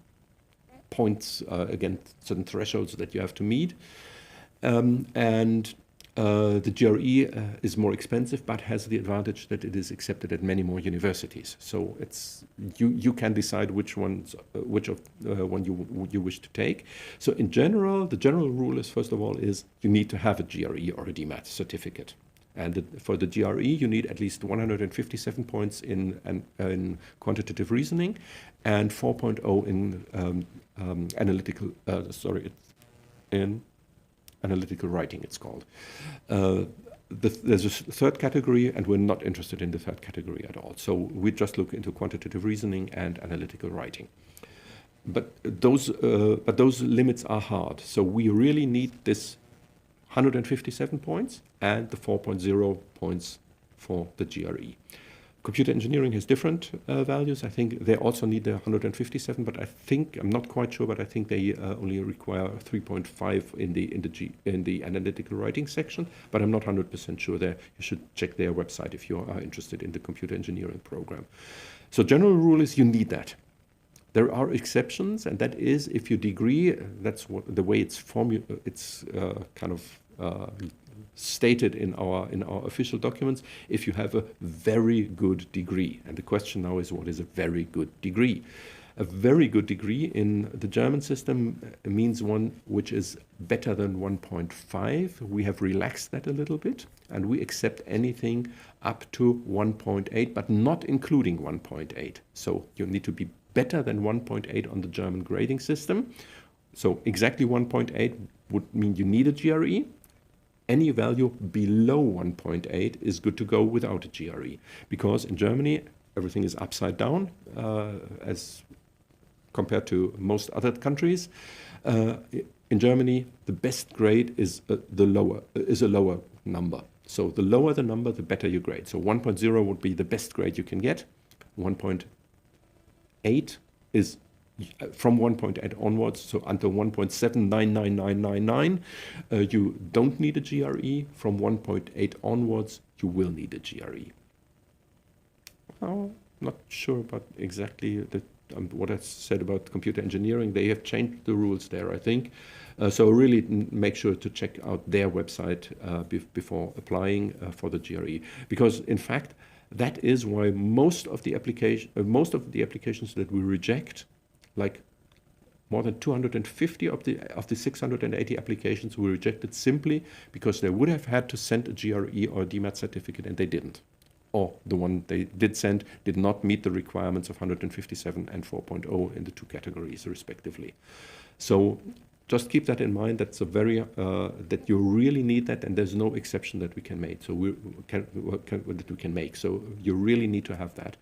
points, again, certain thresholds that you have to meet, and The GRE is more expensive, but has the advantage that it is accepted at many more universities. So it's you can decide which one you wish to take. So in general, the general rule is, first of all, is you need to have a GRE or a DMAT certificate. And for the GRE, you need at least 157 points in quantitative reasoning and 4.0 in analytical writing, it's called. There's a third category, and we're not interested in the third category at all. So we just look into quantitative reasoning and analytical writing. But those limits are hard. So we really need this 157 points and the 4.0 points for the GRE. Computer engineering has different values. I think they also need the 157, but I'm not quite sure, but I think they only require 3.5 in the analytical writing section. But I'm not 100% sure there. You should check their website if you are interested in the computer engineering program. So general rule is you need that. There are exceptions, and that is if your degree, that's the way it's kind of stated in our official documents, if you have a very good degree. And the question now is, what is a very good degree? A very good degree in the German system means one which is better than 1.5. We have relaxed that a little bit, and we accept anything up to 1.8, but not including 1.8. So you need to be better than 1.8 on the German grading system. So exactly 1.8 would mean you need a GRE. Any value below 1.8 is good to go without a GRE, because in Germany everything is upside down as compared to most other countries. In Germany, the best grade is a lower number. So the lower the number, the better your grade. So 1.0 would be the best grade you can get. 1.8 is from 1.8 onwards, so until 1.799999, you don't need a GRE. From 1.8 onwards, you will need a GRE. I'm not sure about exactly what I said about computer engineering. They have changed the rules there, I think. So really make sure to check out their website before applying for the GRE, because in fact, that is why most of the applications that we reject, like more than 250 of the 680 applications, we rejected simply because they would have had to send a GRE or a DMAT certificate and they didn't. Or the one they did send did not meet the requirements of 157 and 4.0 in the two categories respectively. So just keep that in mind. That's that you really need that, and there's no exception that we can make. So that we can make. So you really need to have that.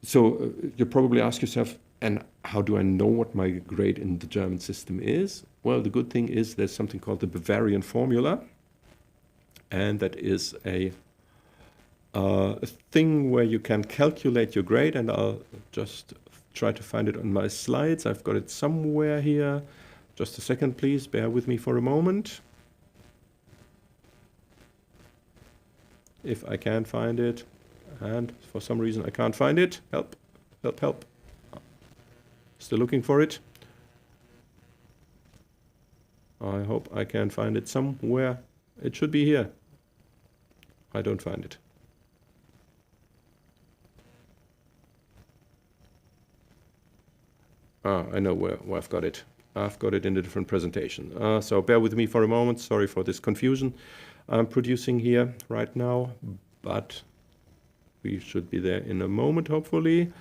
So you probably ask yourself, and how do I know what my grade in the German system is? Well, the good thing is there's something called the Bavarian formula, and that is a thing where you can calculate your grade, and I'll just try to find it on my slides. I've got it somewhere here. Just a second, please. Bear with me for a moment. If I can find it, and for some reason I can't find it. Help, help, help. Still looking for it. I hope I can find it somewhere. It should be here. I don't find it. I know where I've got it. I've got it in a different presentation. So bear with me for a moment. Sorry for this confusion I'm producing here right now, but we should be there in a moment, hopefully.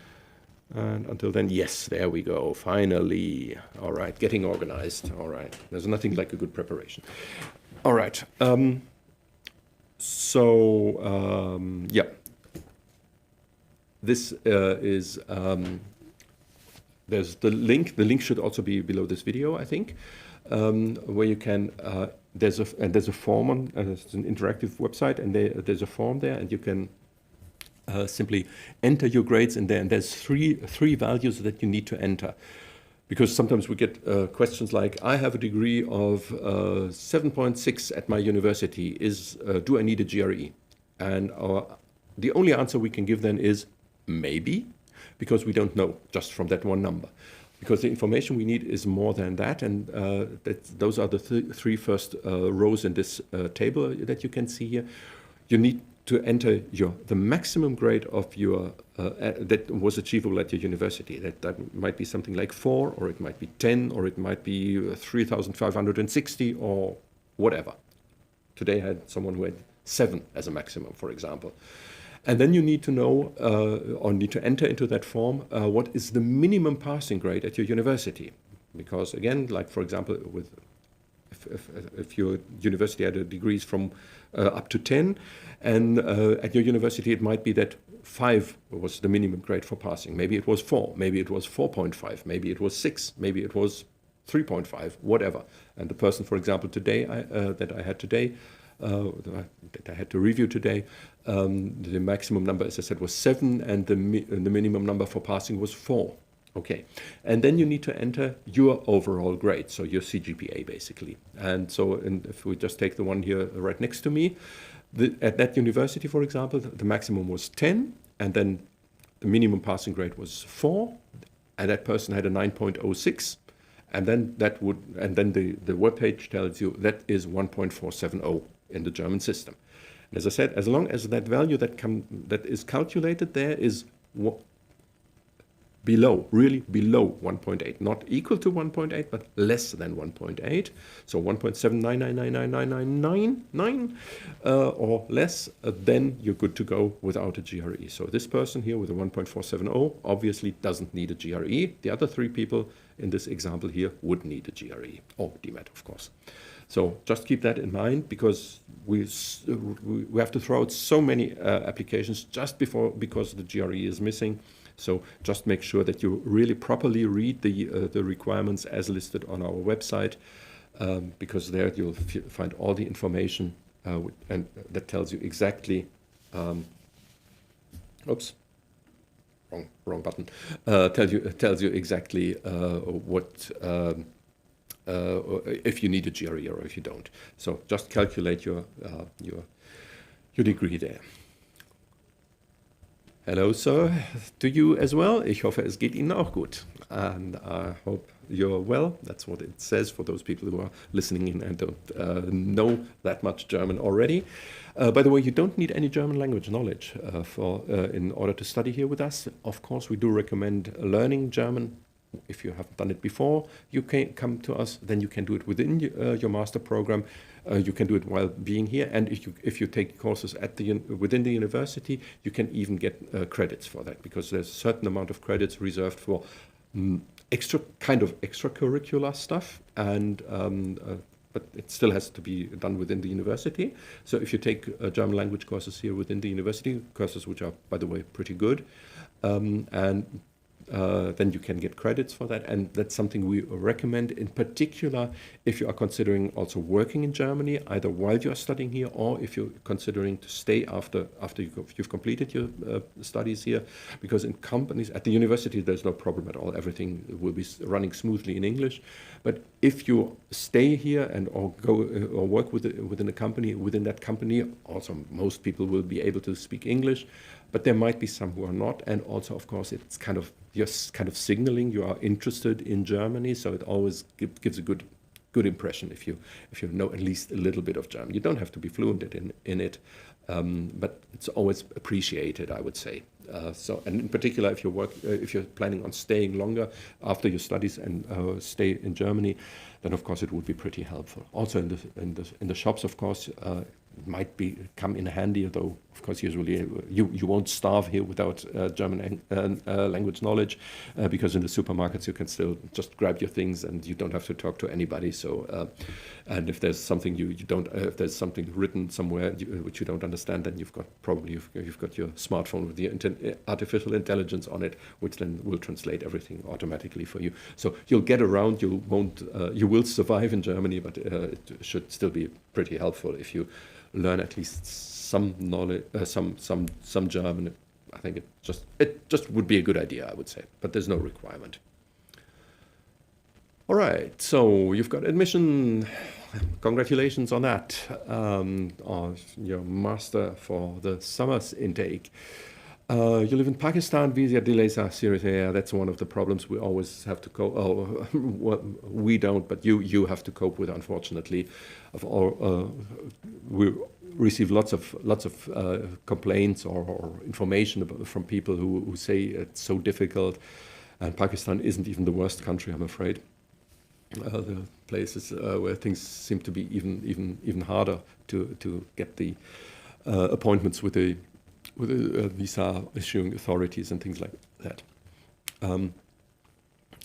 And until then, yes, there we go. Finally. All right, getting organized. All right. There's nothing like a good preparation. All right. Yeah. This is... there's the link. The link should also be below this video, I think, where you can. There's a form on. It's an interactive website, and there's a form there, and you can simply enter your grades in there. And there's three values that you need to enter, because sometimes we get questions like, "I have a degree of 7.6 at my university. Do I need a GRE?" And the only answer we can give then is maybe, because we don't know just from that one number. because the information we need is more than that, and those are the three first rows in this table that you can see here. You need to enter the maximum grade of your that was achievable at your university. That might be something like 4, or it might be 10, or it might be 3,560, or whatever. Today I had someone who had 7 as a maximum, for example. And then you need to know, or need to enter into that form, what is the minimum passing grade at your university. Because again, like for example, if your university had degrees from up to 10, and at your university it might be that 5 was the minimum grade for passing. Maybe it was 4, maybe it was 4.5, maybe it was 6, maybe it was 3.5, whatever. And the person, for example, today that I had to review today, the maximum number, as I said, was 7, and the minimum number for passing was 4. Okay, and then you need to enter your overall grade, so your CGPA basically. And so, if we just take the one here right next to me, at that university, for example, the maximum was 10, and then the minimum passing grade was 4, and that person had a 9.06, and then the webpage tells you that is 1.470 in the German system. And as I said, as long as that value that is calculated there is really below 1.8, not equal to 1.8, but less than 1.8, so 1.7999999 or less, then you're good to go without a GRE. So this person here with a 1.470 obviously doesn't need a GRE. The other 3 people in this example here would need a GRE, or DMAT, of course. So just keep that in mind, because we have to throw out so many applications just because the GRE is missing. So just make sure that you really properly read the requirements as listed on our website, because there you'll find all the information and that tells you exactly. Oops, wrong button. Tells you exactly what. If you need a GRE or if you don't. So just calculate your degree there. Hello, sir, to you as well. Ich hoffe, es geht Ihnen auch gut. And I hope you're well. That's what it says for those people who are listening in and don't know that much German already. By the way, you don't need any German language knowledge in order to study here with us. Of course, we do recommend learning German. If you haven't done it before, you can come to us. Then you can do it within your master program. You can do it while being here, and if you take courses within the university, you can even get credits for that, because there's a certain amount of credits reserved for extracurricular stuff, and but it still has to be done within the university. So if you take German language courses here within the university, courses which are, by the way, pretty good, then you can get credits for that, and that's something we recommend, in particular if you are considering also working in Germany, either while you are studying here or if you're considering to stay after you've completed your studies here, because in companies at the university there's no problem at all. Everything will be running smoothly in English. But if you stay here or go or work within a company, within that company, also most people will be able to speak English. But there might be some who are not, and also, of course, it's just kind of signaling you are interested in Germany. So it always gives a good impression if you know at least a little bit of German. You don't have to be fluent in it, but it's always appreciated, I would say. And in particular, if you're planning on staying longer after your studies and stay in Germany, then of course it would be pretty helpful. Also in the shops, of course. It might come in handy, though of course usually you won't starve here without German language knowledge, because in the supermarkets you can still just grab your things and you don't have to talk to anybody. So and if there's something if there's something written somewhere which you don't understand, then you've got your smartphone with the artificial intelligence on it, which then will translate everything automatically for you. So you'll get around. You will survive in Germany, but it should still be pretty helpful if you learn at least some knowledge, some German. I think it just would be a good idea, I would say, but there's no requirement. All right, so you've got admission. Congratulations on that, on your master for the summer's intake. You live in Pakistan, visa delays are serious. Yeah, that's one of the problems we always have to cope. Oh, well, we don't, but you have to cope with, unfortunately. We receive lots of complaints or information from people who say it's so difficult, and Pakistan isn't even the worst country, I'm afraid. The places where things seem to be even harder to get the appointments with the visa issuing authorities and things like that.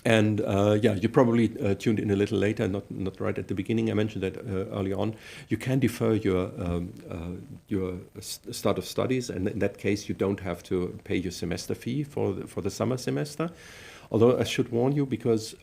Yeah, you probably tuned in a little later, not right at the beginning. I mentioned that early on. You can defer your start of studies, and in that case, you don't have to pay your semester fee for the summer semester. Although I should warn you, because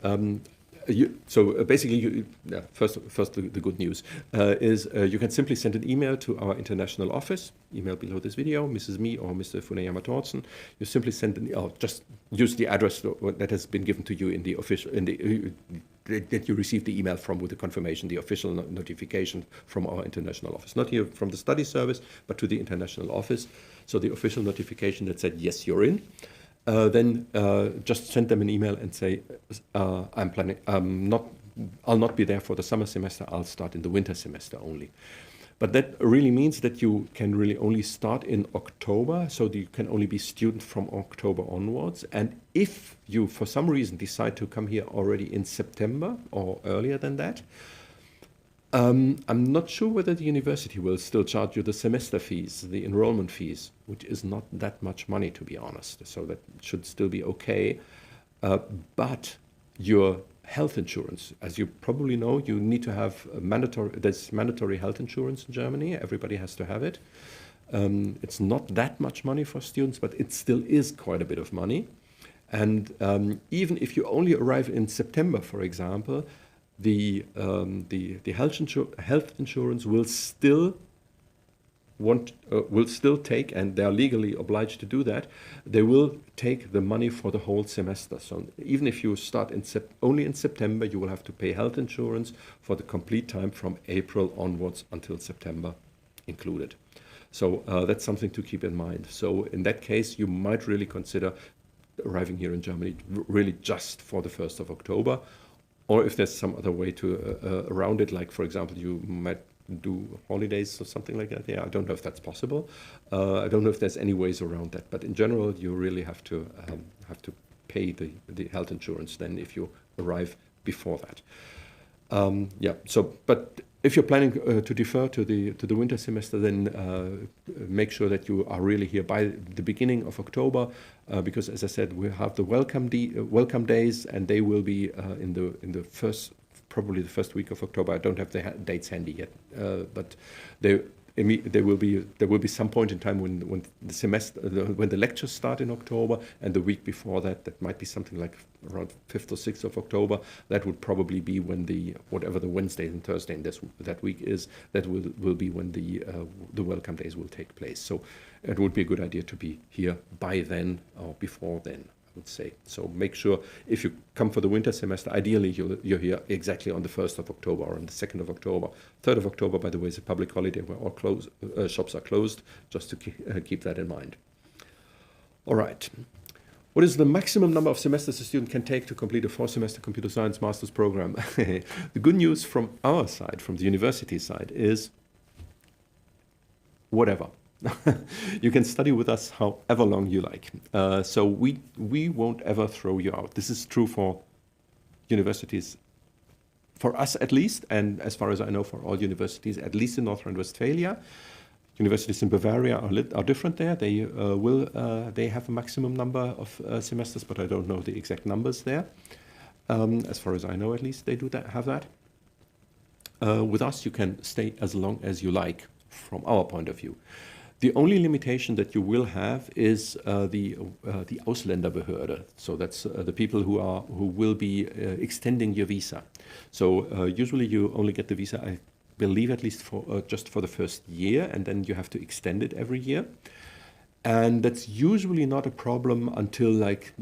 basically, first the good news is you can simply send an email to our international office, email below this video, Mrs. Me or Mr. Funeyama Tortzen. You simply send just use the address that has been given to you in the official, that you received the email from with the confirmation, the official notification from our international office. Not here from the study service, but to the international office. So the official notification that said, yes, you're in. Then just send them an email and say, I'll not be there for the summer semester, I'll start in the winter semester only. But that really means that you can really only start in October, so you can only be student from October onwards. And if you, for some reason, decide to come here already in September or earlier than that, I'm not sure whether the university will still charge you the semester fees, the enrollment fees, which is not that much money, to be honest. So that should still be okay. But your health insurance, as you probably know, you need to have there's mandatory health insurance in Germany. Everybody has to have it. It's not that much money for students, but it still is quite a bit of money. And even if you only arrive in September, for example, the health insurance will still take, and they are legally obliged to do that. They will take the money for the whole semester. So even if you start only in September, you will have to pay health insurance for the complete time from April onwards until September included. So that's something to keep in mind. So in that case, you might really consider arriving here in Germany really just for the 1st of October. Or if there's some other way to around it, like, for example, you might do holidays or something like that. Yeah, I don't know if that's possible. I don't know if there's any ways around that. But in general, you really have to pay the health insurance then if you arrive before that. Yeah. So, but if you're planning to defer to the winter semester, then make sure that you are really here by the beginning of October, because, as I said, we have the welcome days, and they will be probably the first week of October. I don't have the dates handy yet, but there will be some point in time when the lectures start in October, and the week before that might be something like around 5th or 6th of October. That would probably be when whatever the Wednesday and Thursday in that week is, that will be when the welcome days will take place. So it would be a good idea to be here by then or before then, I would say. So make sure if you come for the winter semester, ideally you're here exactly on the 1st of October or on the 2nd of October. 3rd of October, by the way, is a public holiday where all shops are closed, just to keep that in mind. All right. What is the maximum number of semesters a student can take to complete a 4-semester computer science master's program? The good news from our side, from the university side, is whatever. You can study with us however long you like. So we won't ever throw you out. This is true for universities, for us at least, and as far as I know, for all universities, at least in North Rhine-Westphalia. Universities in Bavaria are different there. They they have a maximum number of semesters, but I don't know the exact numbers there. As far as I know, at least they have that. With us, you can stay as long as you like, from our point of view. The only limitation that you will have is the Ausländerbehörde. So that's the people who will be extending your visa. So usually you only get the visa, I believe, at least for just for the first year, and then you have to extend it every year. And that's usually not a problem until like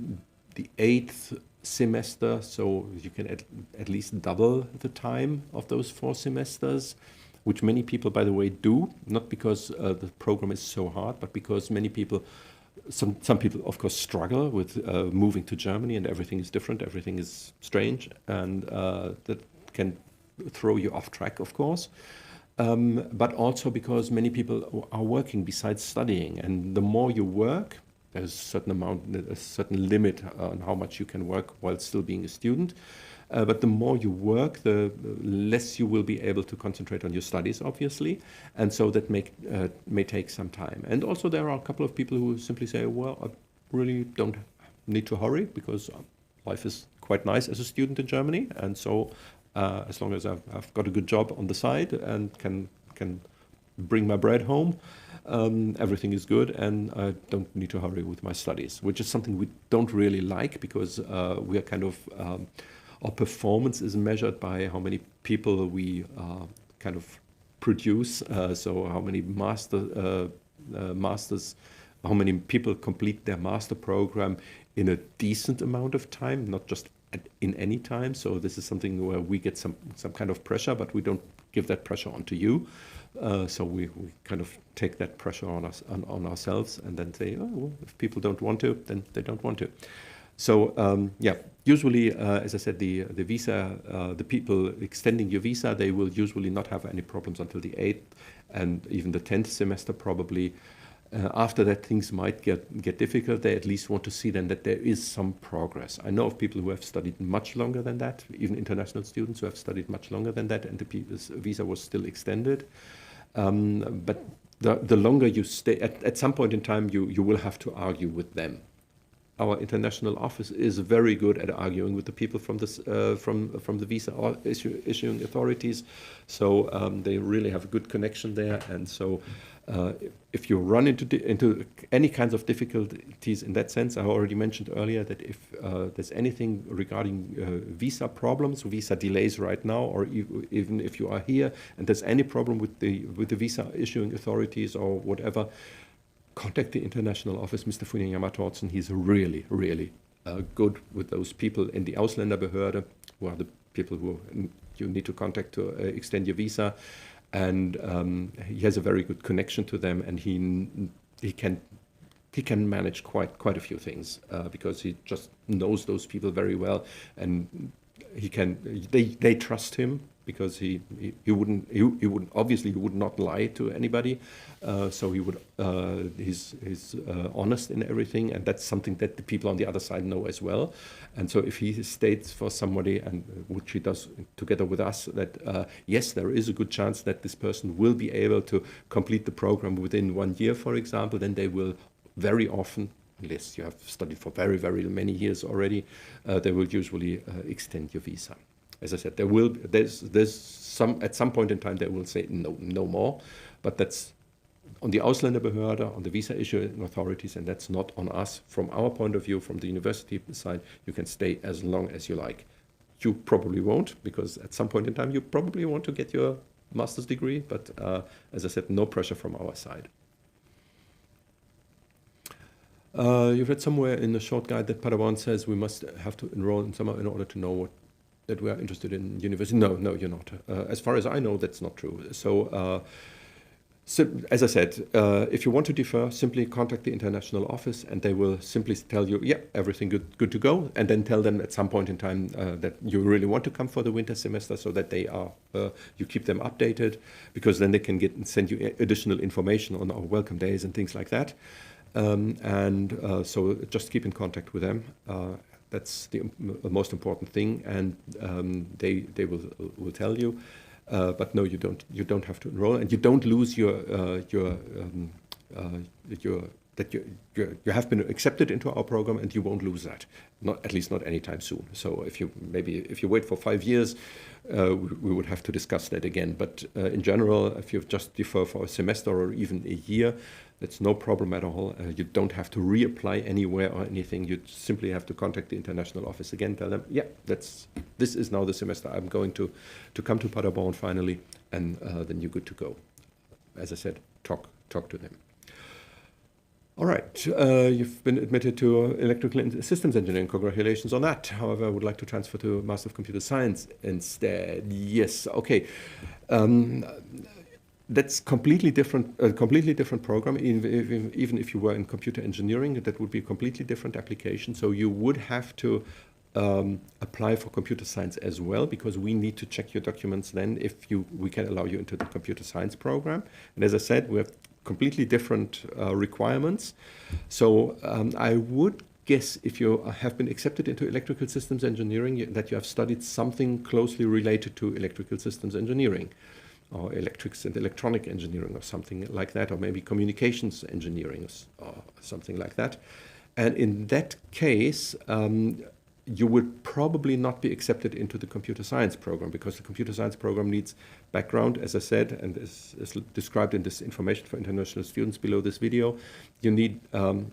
the 8th semester. So you can at least double the time of those 4 semesters. Which many people, by the way, do, not because the program is so hard, but because many people some people, of course, struggle with moving to Germany, and everything is different, everything is strange, and that can throw you off track, of course. But also because many people are working besides studying, and the more you work, there's a certain limit on how much you can work while still being a student. But the more you work, the less you will be able to concentrate on your studies, obviously, and so that may take some time. And also there are a couple of people who simply say, well, I really don't need to hurry because life is quite nice as a student in Germany, and so as long as I've got a good job on the side and can bring my bread home, everything is good, and I don't need to hurry with my studies, which is something we don't really like, because we are kind of our performance is measured by how many people we kind of produce. So how many masters, how many people complete their master program in a decent amount of time, not just in any time. So this is something where we get some kind of pressure, but we don't give that pressure onto you. So we kind of take that pressure on us on ourselves, and then say, oh, well, if people don't want to, then they don't want to. So yeah, usually, as I said, the visa, the people extending your visa, they will usually not have any problems until the 8th and even the 10th semester probably. After that, things might get difficult. They at least want to see then that there is some progress. I know of people who have studied much longer than that, even international students who have studied much longer than that, and the visa was still extended. But the longer you stay, at some point in time, you will have to argue with them. Our international office is very good at arguing with the people from this from the visa issuing authorities, so they really have a good connection there. And so, if you run into any kinds of difficulties in that sense, I already mentioned earlier that if there's anything regarding visa problems, visa delays right now, or even if you are here and there's any problem with the visa issuing authorities or whatever, contact the international office, Mr. Funyama Tortzen. He's really, really good with those people in the Ausländerbehörde, who are the people who you need to contact to extend your visa. And he has a very good connection to them, and he can manage quite a few things because he just knows those people very well, and they trust him, because he wouldn't obviously he would not lie to anybody, so he's honest in everything, and that's something that the people on the other side know as well. And so if he states for somebody, and which he does together with us, that yes, there is a good chance that this person will be able to complete the program within 1 year, for example, then they will very often, unless you have studied for very, very many years already, they will usually extend your visa. As I said, there's some, at some point in time they will say no more, but that's on the Ausländerbehörde, on the visa issuing authorities, and that's not on us. From our point of view, from the university side, you can stay as long as you like. You probably won't, because at some point in time you probably want to get your master's degree, but as I said, no pressure from our side. You've read somewhere in the short guide that Paderborn says we must have to enroll in summer in order to know that we are interested in university. No, you're not. As far as I know, that's not true. So, as I said, if you want to defer, simply contact the international office, and they will simply tell you, yeah, everything good to go, and then tell them at some point in time that you really want to come for the winter semester, so that they are you keep them updated, because then they can send you additional information on our welcome days and things like that. So just keep in contact with them. That's the most important thing, and they will tell you. But no, you don't have to enroll, and you don't lose that you have been accepted into our program, and you won't lose that. At least not anytime soon. So if you wait for 5 years, we would have to discuss that again. But in general, if you just defer for a semester or even a year, that's no problem at all. You don't have to reapply anywhere or anything. You simply have to contact the international office again, tell them, yeah, this is now the semester I'm going to come to Paderborn finally, and then you're good to go. As I said, talk to them. All right, you've been admitted to electrical systems engineering. Congratulations on that. However, I would like to transfer to Master of Computer Science instead. Yes, okay. That's a completely different program. Even if you were in computer engineering, that would be a completely different application. So you would have to apply for computer science as well, because we need to check your documents then if we can allow you into the computer science program. And as I said, we have completely different requirements. So I would guess if you have been accepted into electrical systems engineering, that you have studied something closely related to electrical systems engineering, or electrics and electronic engineering, or something like that, or maybe communications engineering, or something like that. And in that case, you would probably not be accepted into the computer science program, because the computer science program needs background, as I said, and is described in this information for international students below this video. You need to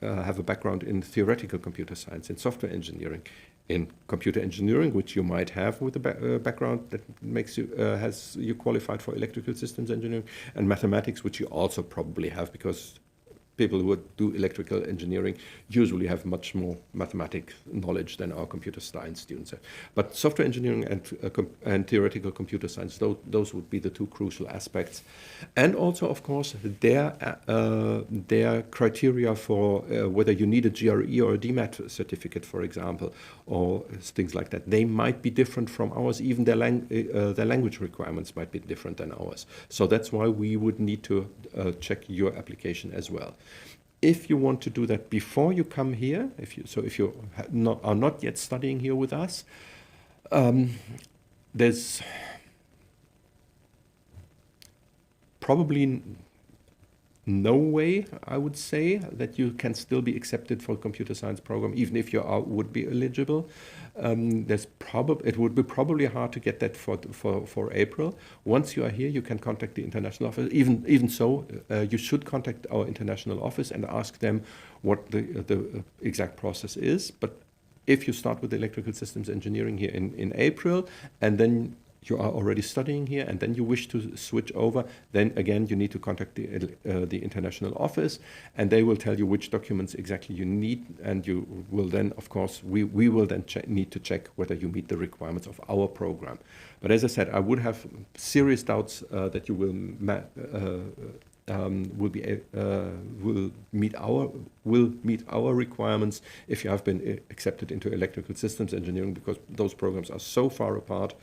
have a background in theoretical computer science, in software engineering, in computer engineering, which you might have with a background that makes you has you qualified for electrical systems engineering, and mathematics, which you also probably have, because people who do electrical engineering usually have much more mathematics knowledge than our computer science students have. But software engineering and theoretical computer science, those would be the two crucial aspects. And also, of course, their criteria for whether you need a GRE or a DMAT certificate, for example, or things like that. They might be different from ours. Even their language requirements might be different than ours. So that's why we would need to check your application as well. If you want to do that before you come here, if you are not yet studying here with us, there's probably no way, I would say, that you can still be accepted for a computer science program, even if you would be eligible. It would be probably hard to get that for April. Once you are here, you can contact the international office. Even so, you should contact our international office and ask them what the exact process is. But if you start with electrical systems engineering here in April, and then you are already studying here, and then you wish to switch over, then again you need to contact the international office, and they will tell you which documents exactly you need, and you will then, of course, we will then need to check whether you meet the requirements of our program. But as I said, I would have serious doubts that you will meet our requirements if you have been accepted into electrical systems engineering, because those programs are so far apart.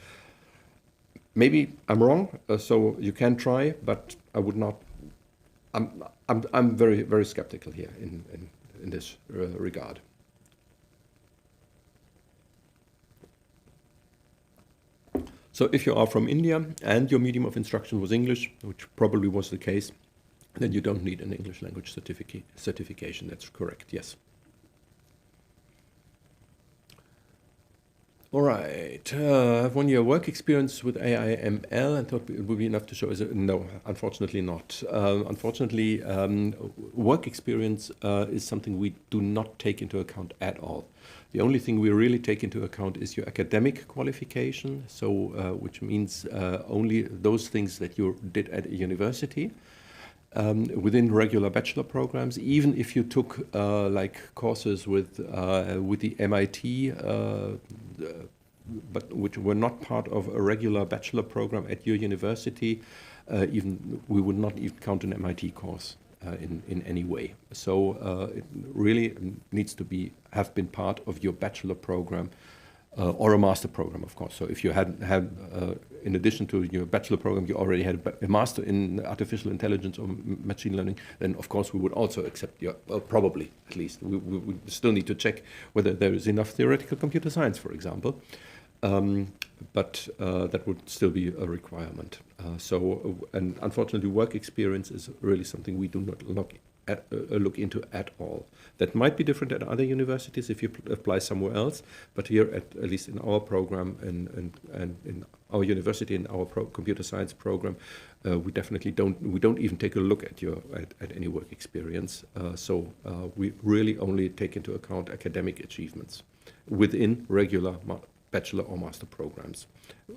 Maybe I'm wrong, so you can try, but I would not. I'm very, very skeptical here in this regard. So if you are from India and your medium of instruction was English, which probably was the case, then you don't need an English language certification. That's correct, yes. All right, I have 1 year work experience with AI/ML and thought it would be enough to show. No, unfortunately not. Unfortunately, work experience is something we do not take into account at all. The only thing we really take into account is your academic qualification, so which means only those things that you did at a university. Within regular bachelor programs, even if you took like courses with the MIT, but which were not part of a regular bachelor program at your university, we would not even count an MIT course in any way. So it really needs to have been part of your bachelor program. Or a master program, of course. So if you had in addition to your bachelor program, you already had a master in artificial intelligence or machine learning, then of course we would also accept your, probably at least. We still need to check whether there is enough theoretical computer science, for example. But that would still be a requirement. And unfortunately, work experience is really something we do not look into at all. That might be different at other universities if you apply somewhere else, but here, at least in our program and in our university, in our computer science program, we definitely don't even take a look at any work experience. So we really only take into account academic achievements within regular bachelor or master programs,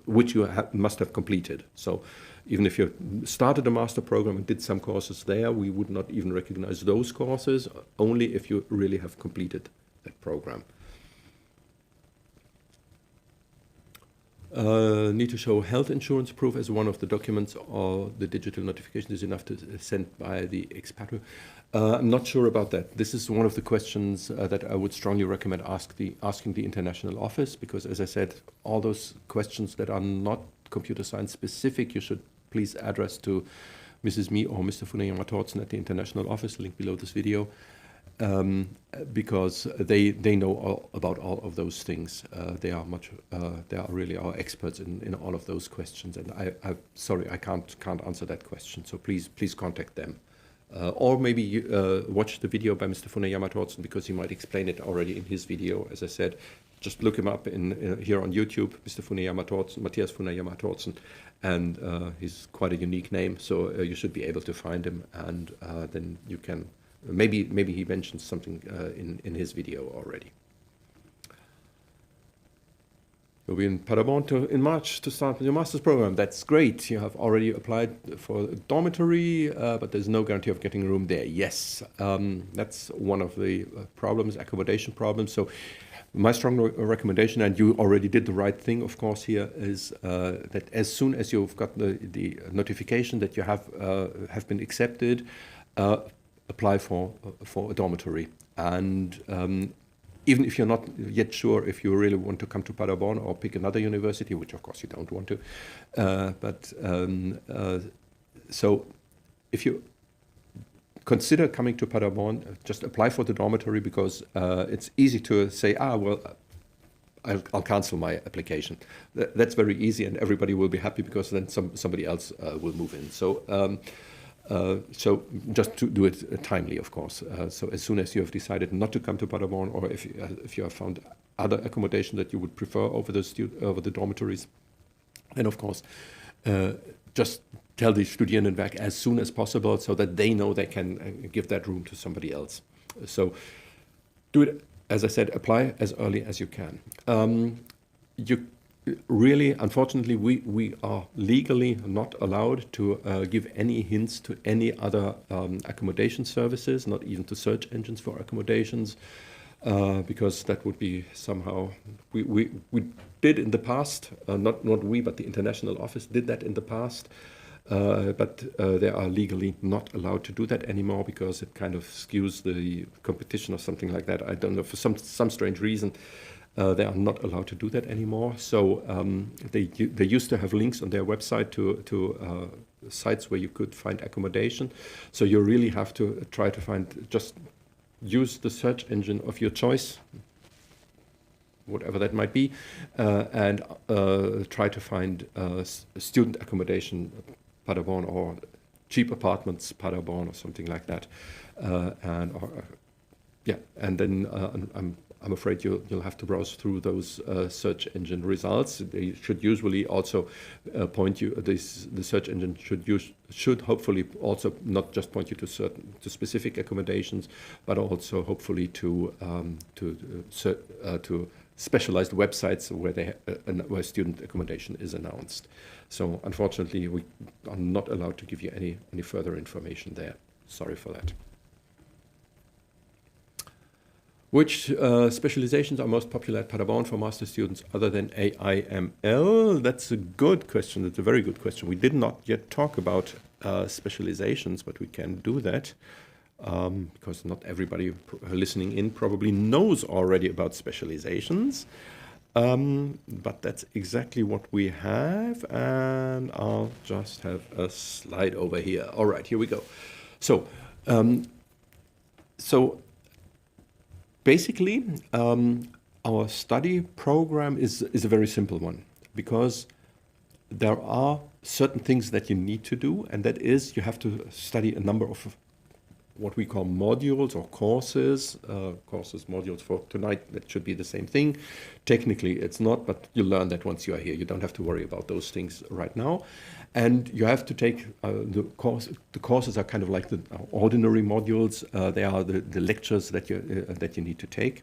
which you must have completed. So even if you started a master program and did some courses there, we would not even recognize those courses, only if you really have completed that program. Need to show health insurance proof as one of the documents, or the digital notification is enough to send by the expatriate. I'm not sure about that. This is one of the questions that I would strongly recommend asking the international office, because as I said, all those questions that are not computer science specific, you should please address to Mrs. Me or Mr. Funayama Tortzen at the international office, link below this video. Because they know about all of those things. They are really our experts in all of those questions. And sorry, I can't answer that question. So please contact them, or maybe watch the video by Mr. Funayama Tortzen, because he might explain it already in his video. As I said, just look him up here on YouTube, Mr. Funayama Tortzen, Matthias Funayama Tortzen, and he's quite a unique name. So you should be able to find him, and then you can. Maybe he mentioned something in his video already. You'll be in Paderborn in March to start with your master's program. That's great. You have already applied for a dormitory, but there's no guarantee of getting a room there. Yes, that's one of the problems, accommodation problems. So my strong recommendation, and you already did the right thing, of course, here, is that as soon as you've got the notification that you have been accepted, apply for a dormitory. And even if you're not yet sure if you really want to come to Paderborn or pick another university, which of course you don't want to, so if you consider coming to Paderborn, just apply for the dormitory, because it's easy to say, well, I'll cancel my application. That's very easy, and everybody will be happy, because then somebody else will move in. So just to do it timely, of course. So as soon as you have decided not to come to Paderborn, or if you have found other accommodation that you would prefer over the dormitories, then of course just tell the Studierendenwerk as soon as possible, so that they know they can give that room to somebody else. So do it, as I said, apply as early as you can. Really, unfortunately, we are legally not allowed to give any hints to any other accommodation services, not even to search engines for accommodations, because that would be somehow, we did in the past, not we, but the international office did that in the past, but they are legally not allowed to do that anymore, because it kind of skews the competition or something like that. I don't know, for some strange reason. They are not allowed to do that anymore. So they used to have links on their website to sites where you could find accommodation. So you really have to try to find, just use the search engine of your choice, whatever that might be, and try to find student accommodation Paderborn, or cheap apartments Paderborn, or something like that. And then I'm afraid you'll have to browse through those search engine results. They should usually also point you. The search engine should hopefully also not just point you to specific accommodations, but also hopefully to specialized websites where student accommodation is announced. So unfortunately, we are not allowed to give you any further information there. Sorry for that. Which specializations are most popular at Paderborn for master students other than AIML? That's a good question. That's a very good question. We did not yet talk about specializations, but we can do that, because not everybody listening in probably knows already about specializations. But that's exactly what we have, and I'll just have a slide over here. All right, here we go. So basically, our study program is a very simple one, because there are certain things that you need to do, and that is you have to study a number of what we call modules or courses. Modules for tonight, that should be the same thing. Technically, it's not, but you learn that once you are here. You don't have to worry about those things right now. And you have to take the course. The courses are kind of like the ordinary modules. They are the lectures that you need to take,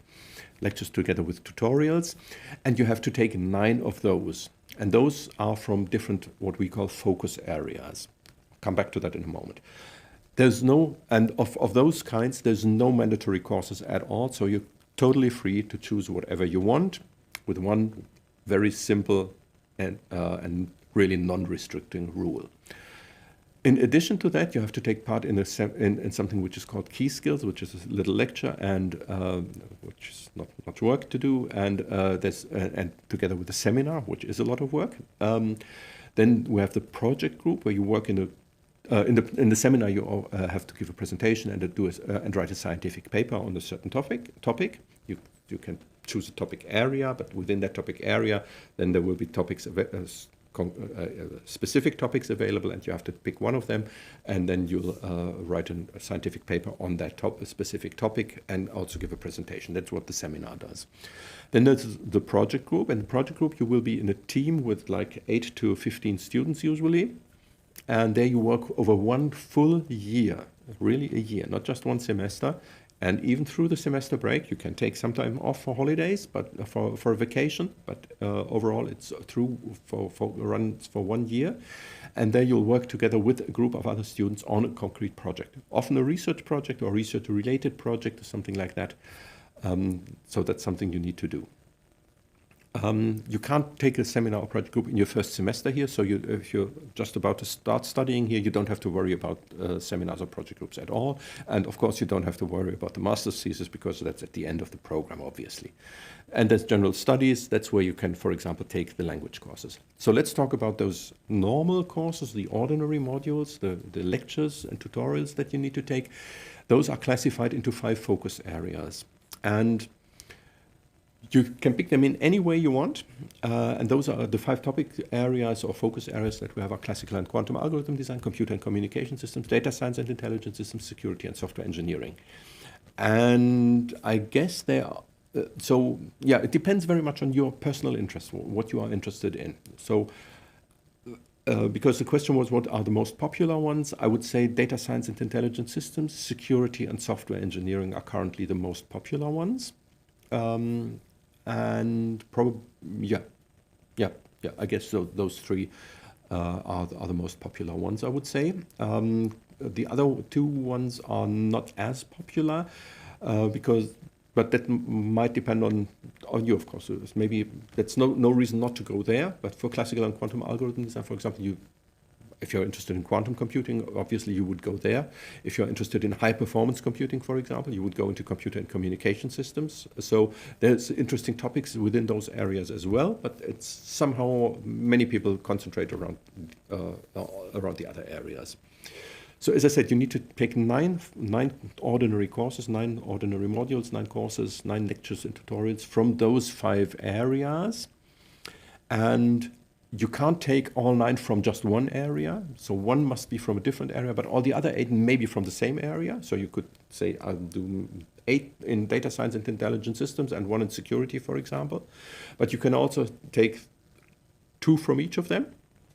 lectures together with tutorials, and you have to take 9 of those. And those are from different what we call focus areas. Come back to that in a moment. There's no, and of those kinds, there's no mandatory courses at all. So you're totally free to choose whatever you want, with one very simple and really non-restricting rule. In addition to that, you have to take part in something which is called Key Skills, which is a little lecture and which is not much work to do, and and together with a seminar, which is a lot of work. Then we have the project group, where you work in the seminar. You have to give a presentation and write a scientific paper on a certain topic. You can choose a topic area, but within that topic area, then there will be topics specific topics available, and you have to pick one of them, and then you'll write a scientific paper on that specific topic and also give a presentation. That's what the seminar does. Then there's the project group. And the project group, you will be in a team with like 8 to 15 students usually, and there you work over one full year, really a year, not just one semester. And even through the semester break, you can take some time off for holidays, but for a vacation. But overall, it's runs for 1 year. And there you'll work together with a group of other students on a concrete project, often a research project or research-related project or something like that. So that's something you need to do. You can't take a seminar or project group in your first semester here, so if you're just about to start studying here, you don't have to worry about seminars or project groups at all. And of course, you don't have to worry about the master's thesis, because that's at the end of the program, obviously. And there's general studies. That's where you can, for example, take the language courses. So let's talk about those normal courses, the ordinary modules, the lectures and tutorials that you need to take. Those are classified into 5 focus areas. And you can pick them in any way you want, and those are the 5 topic areas or focus areas that we have: are classical and quantum algorithm design, computer and communication systems, data science and intelligence systems, security and software engineering. And I guess they are, so yeah, it depends very much on your personal interest, what you are interested in. So because the question was, what are the most popular ones? I would say data science and intelligence systems, security and software engineering are currently the most popular ones. And probably, I guess so, those 3 are the most popular ones, I would say. The other 2 ones are not as popular, but that might depend on you, of course. Maybe that's no reason not to go there. But for classical and quantum algorithm design, for example, if you're interested in quantum computing, obviously you would go there. If you're interested in high-performance computing, for example, you would go into computer and communication systems. So there's interesting topics within those areas as well, but it's somehow many people concentrate around the other areas. So as I said, you need to take 9 ordinary courses, 9 ordinary modules, 9 courses, 9 lectures and tutorials from those 5 areas. And you can't take all 9 from just one area, so one must be from a different area, but all the other 8 may be from the same area. So you could say, I'll do 8 in data science and intelligence systems and 1 in security, for example. But you can also take 2 from each of them.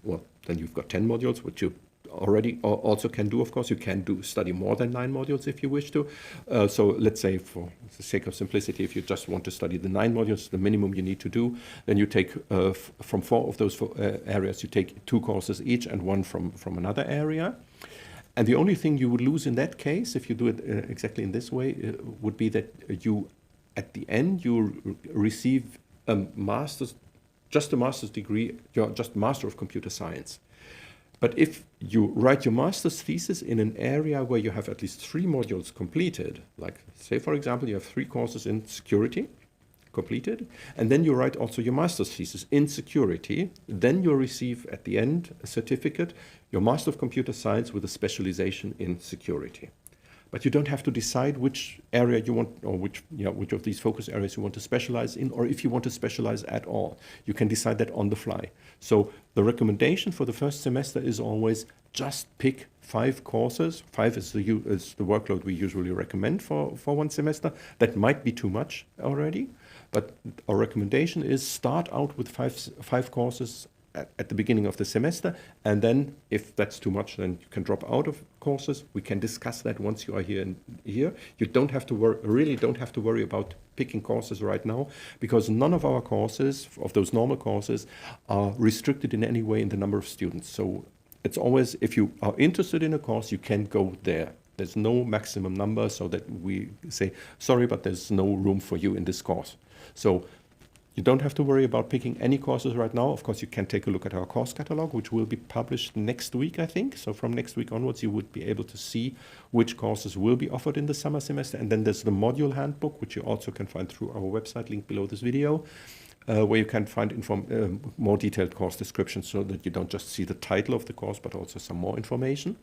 Well, then you've got 10 modules, which you already also can do, of course. You can study more than 9 modules if you wish to. So let's say, for the sake of simplicity, if you just want to study the 9 modules, the minimum you need to do, then you take from 4 of those areas, you take 2 courses each and 1 from another area. And the only thing you would lose in that case, if you do it exactly in this way, would be that you, at the end, you receive just a master's degree, you're just Master of Computer Science. But if you write your master's thesis in an area where you have at least 3 modules completed, like say, for example, you have 3 courses in security completed, and then you write also your master's thesis in security, then you'll receive at the end a certificate, your Master of Computer Science with a specialization in security. But you don't have to decide which area you want, or which of these focus areas you want to specialize in, or if you want to specialize at all. You can decide that on the fly. So the recommendation for the first semester is always just pick 5 courses. 5 is the workload we usually recommend for 1 semester. That might be too much already, but our recommendation is start out with 5 courses at the beginning of the semester, and then if that's too much, then you can drop out of courses. We can discuss that once you are here. You don't have to really don't have to worry about picking courses right now, because none of our courses, of those normal courses, are restricted in any way in the number of students. So it's always, if you are interested in a course, you can go there. There's no maximum number, so that we say, sorry, but there's no room for you in this course. So You don't have to worry about picking any courses right now. Of course, you can take a look at our course catalog, which will be published next week, I think. So from next week onwards, you would be able to see which courses will be offered in the summer semester. And then there's the module handbook, which you also can find through our website, link below this video, where you can find more detailed course descriptions so that you don't just see the title of the course, but also some more information.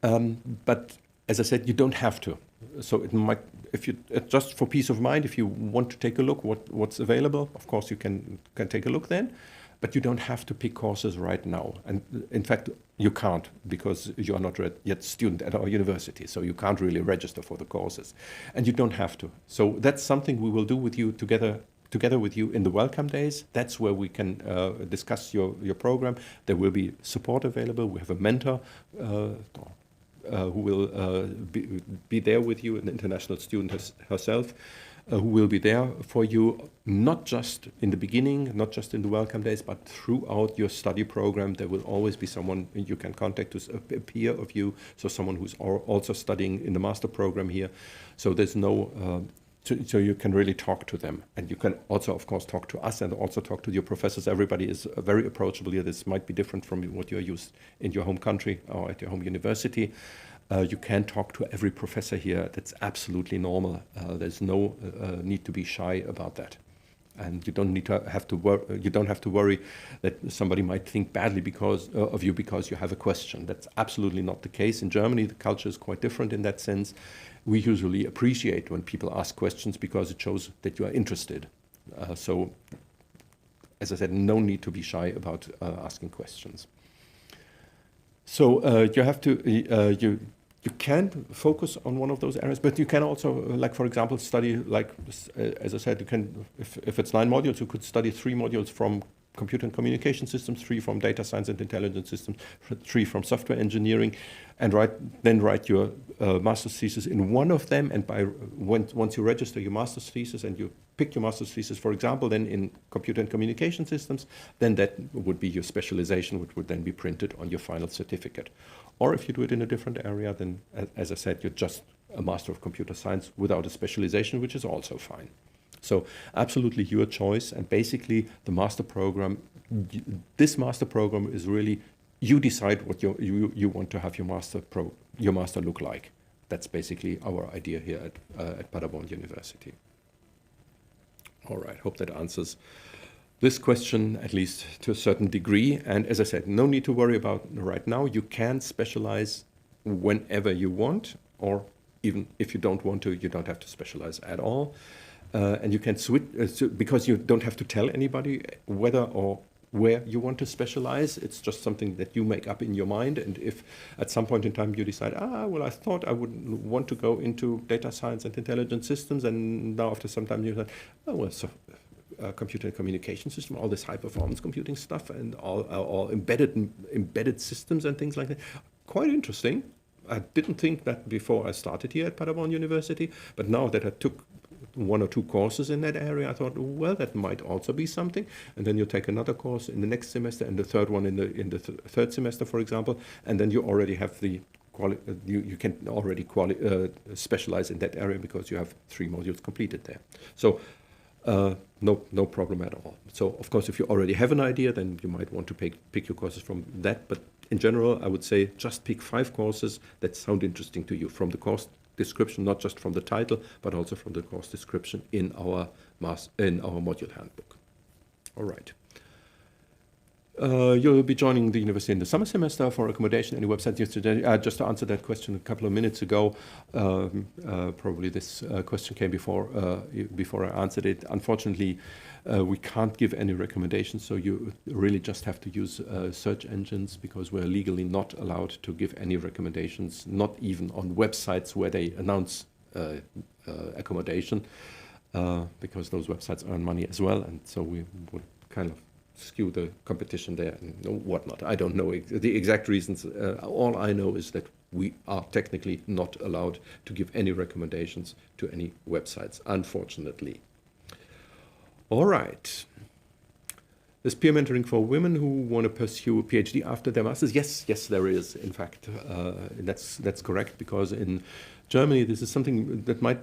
But as I said, you don't have to. So it might, if you just for peace of mind, if you want to take a look what's available, of course you can take a look then, but you don't have to pick courses right now. And in fact, you can't, because you are not yet student at our university, so you can't really register for the courses, and you don't have to. So that's something we will do with you together with you in the welcome days. That's where we can discuss your program. There will be support available. We have a mentor who will be there with you, an international student herself, who will be there for you, not just in the beginning, not just in the welcome days, but throughout your study program. There will always be someone you can contact, who's a peer of you, so someone who's also studying in the master program here. So there's no, so you can really talk to them. And you can also, of course, talk to us and also talk to your professors. Everybody is very approachable here. This might be different from what you're used in your home country or at your home university. You can talk to every professor here. That's absolutely normal. There's no need to be shy about that, and you don't have to worry that somebody might think badly of you because you have a question. That's absolutely not the case. In Germany, the culture is quite different in that sense. We usually appreciate when people ask questions because it shows that you are interested. So, as I said, no need to be shy about asking questions. So you have to you can focus on one of those areas, but you can also, like for example, study, like as I said, you can, if it's 9 modules, you could study 3 modules from computer and communication systems, 3 from data science and intelligence systems, 3 from software engineering, and then write your master's thesis in one of them. And once you register your master's thesis and you pick your master's thesis, for example, then in computer and communication systems, then that would be your specialization, which would then be printed on your final certificate. Or if you do it in a different area, then, as I said, you're just a master of computer science without a specialization, which is also fine. So absolutely your choice. And basically the master program, this master program is really, you decide what you want to have your master look like. That's basically our idea here at Paderborn University. All right, hope that answers this question, at least to a certain degree. And as I said, no need to worry about right now. You can specialize whenever you want, or even if you don't want to, you don't have to specialize at all. And you can switch, because you don't have to tell anybody whether or where you want to specialize. It's just something that you make up in your mind. And if at some point in time you decide, well, I thought I would want to go into data science and intelligent systems, and now after some time you decide, oh, well, so computer and communication system, all this high performance computing stuff, and all embedded systems and things like that. Quite interesting. I didn't think that before I started here at Paderborn University, but now that I took 1 or 2 courses in that area, I thought, well, that might also be something. And then you take another course in the next semester, and the third one in the third semester, for example, and then you already have you can already specialize in that area because you have 3 modules completed there. So no problem at all. So of course, if you already have an idea, then you might want to pick your courses from that. But in general, I would say just pick 5 courses that sound interesting to you from the course description, not just from the title, but also from the course description in our module handbook. All right. You'll be joining the university in the summer semester. For accommodation, any website yesterday? Just to answer that question a couple of minutes ago, probably this question came before I answered it. Unfortunately, we can't give any recommendations, so you really just have to use search engines, because we're legally not allowed to give any recommendations, not even on websites where they announce accommodation, because those websites earn money as well, and so we would kind of skew the competition there and whatnot. I don't know the exact reasons. All I know is that we are technically not allowed to give any recommendations to any websites, unfortunately. All right. There's peer mentoring for women who want to pursue a PhD after their masters. Yes, there is. In fact, that's correct, because in Germany, this is something that might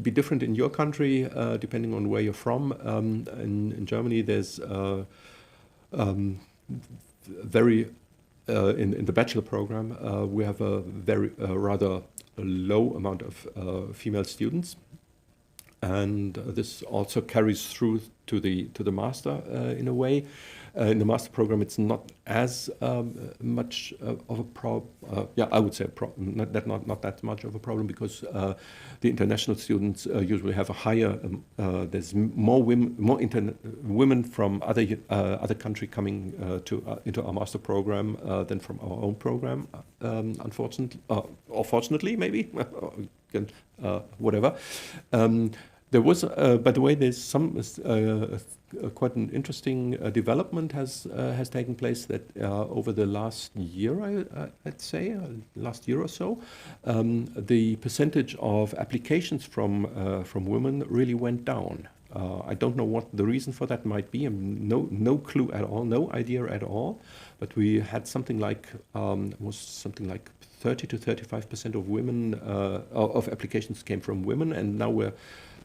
be different in your country depending on where you're from. In Germany, there's very in the bachelor program we have a very rather low amount of female students, and this also carries through to the master in a way. In the master program, it's not as much of a problem. Yeah, I would say not that much of a problem, because the international students usually have a higher. There's more women from other country coming into our master program than from our own program. Unfortunately, or fortunately, maybe, whatever. There was, by the way, there's some quite an interesting development has taken place that over the last year, I'd say, last year or so, the percentage of applications from women really went down. I don't know what the reason for that might be. No clue at all, no idea at all. But we had something like 30 to 35% of women of applications came from women, and now we're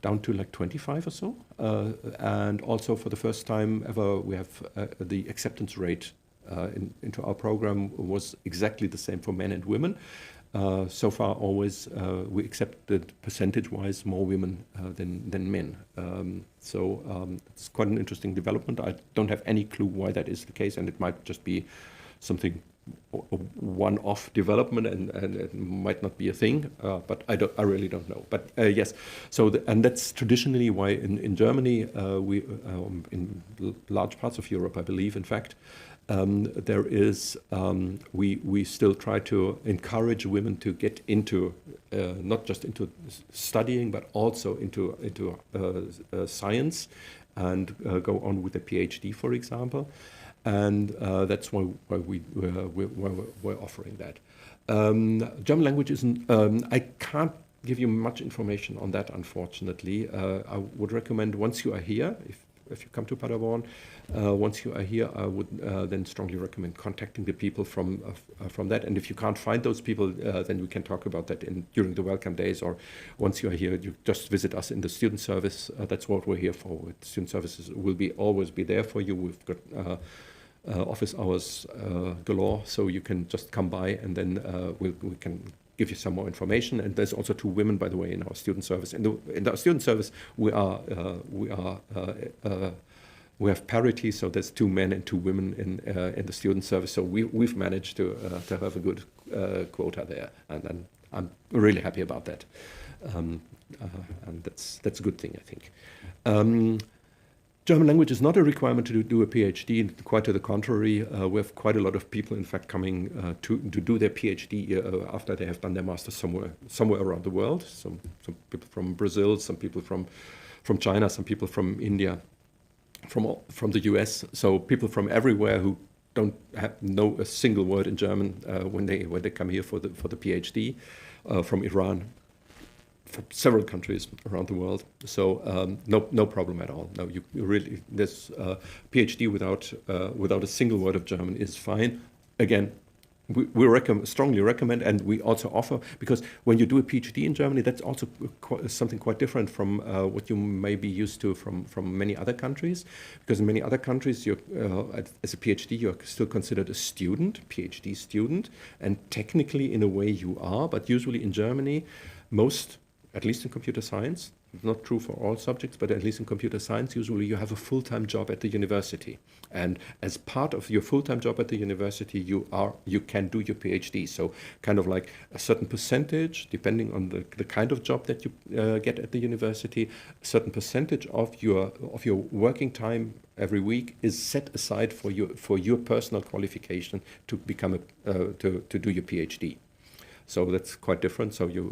down to like 25 or so. And also for the first time ever, we have the acceptance rate into our program was exactly the same for men and women. So far, always we accepted percentage-wise more women than men. It's quite an interesting development. I don't have any clue why that is the case, and it might just be something one-off development, and it might not be a thing, but I really don't know. But yes, and that's traditionally why in Germany we in large parts of Europe, I believe, in fact, there is we still try to encourage women to get into not just into studying, but also into science, and go on with a PhD, for example. And that's why we're offering that. German language isn't. I can't give you much information on that, unfortunately. I would recommend, once you are here, if you come to Paderborn, once you are here, I would then strongly recommend contacting the people from that. And if you can't find those people, then we can talk about that during the welcome days, or once you are here, you just visit us in the student service. That's what we're here for. Student services will always be there for you. We've got office hours galore, so you can just come by, and then we can give you some more information. And there's also 2 women, by the way, in our student service. In our student service, we have parity, so there's 2 men and 2 women in the student service. So we've managed to have a good quota there, and I'm really happy about that. And that's a good thing, I think. German language is not a requirement to do a PhD, quite to the contrary. We have quite a lot of people, in fact, coming to do their PhD after they have done their master's somewhere around the world. Some people from Brazil, some people from China, some people from India, from the US. So people from everywhere who don't know a single word in German when they come here for the PhD, from Iran, from several countries around the world. So no problem at all. No, you really, this PhD without a single word of German is fine. Again, we strongly recommend, and we also offer, because when you do a PhD in Germany, that's also something quite different from what you may be used to from many other countries. Because in many other countries, as a PhD, you're still considered a student, PhD student, and technically in a way you are, but usually in Germany, at least in computer science, not true for all subjects, but at least in computer science, usually you have a full-time job at the university. And as part of your full-time job at the university, you can do your PhD. So kind of like a certain percentage, depending on the kind of job that you get at the university, a certain percentage of your working time every week is set aside for your personal qualification to become to do your PhD. So that's quite different. So your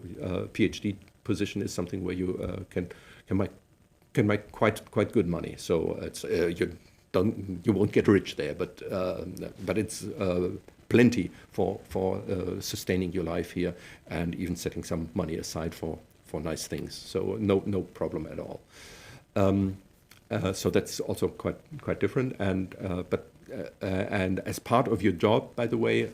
PhD position is something where you can make quite good money. So it's you won't get rich there, but it's plenty for sustaining your life here, and even setting some money aside for nice things. So no problem at all. So that's also quite different. And but and as part of your job, by the way,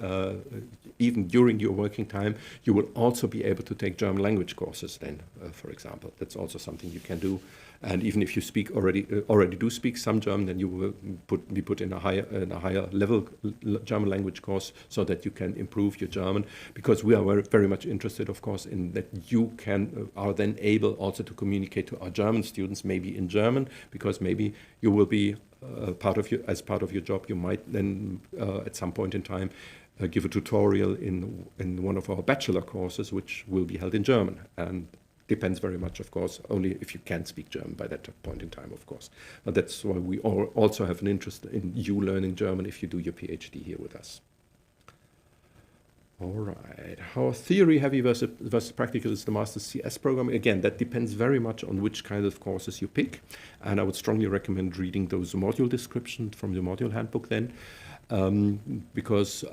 even during your working time, you will also be able to take German language courses then, for example. That's also something you can do. And even if you speak already do speak some German, then you will be put in a higher level German language course so that you can improve your German. Because we are very much interested, of course, in that you are then able also to communicate to our German students, maybe in German, because maybe you will be as part of your job, you might then at some point in time give a tutorial in one of our bachelor courses, which will be held in German. And depends very much, of course, only if you can speak German by that point in time, of course. But that's why we also have an interest in you learning German if you do your PhD here with us. All right. How theory heavy versus practical is the Master's CS program? Again, that depends very much on which kind of courses you pick. And I would strongly recommend reading those module descriptions from the module handbook then, because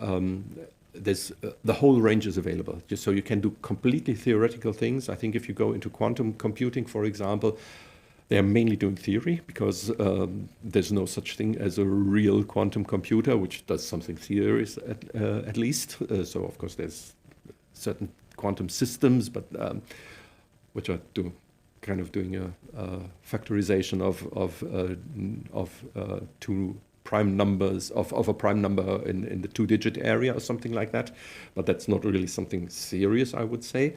there's the whole range is available. Just so you can do completely theoretical things. I think if you go into quantum computing, for example, they're mainly doing theory because there's no such thing as a real quantum computer, which does something serious at least. So of course there's certain quantum systems, but which are kind of doing a factorization of two prime numbers of a prime number in the two-digit area or something like that. But that's not really something serious, I would say.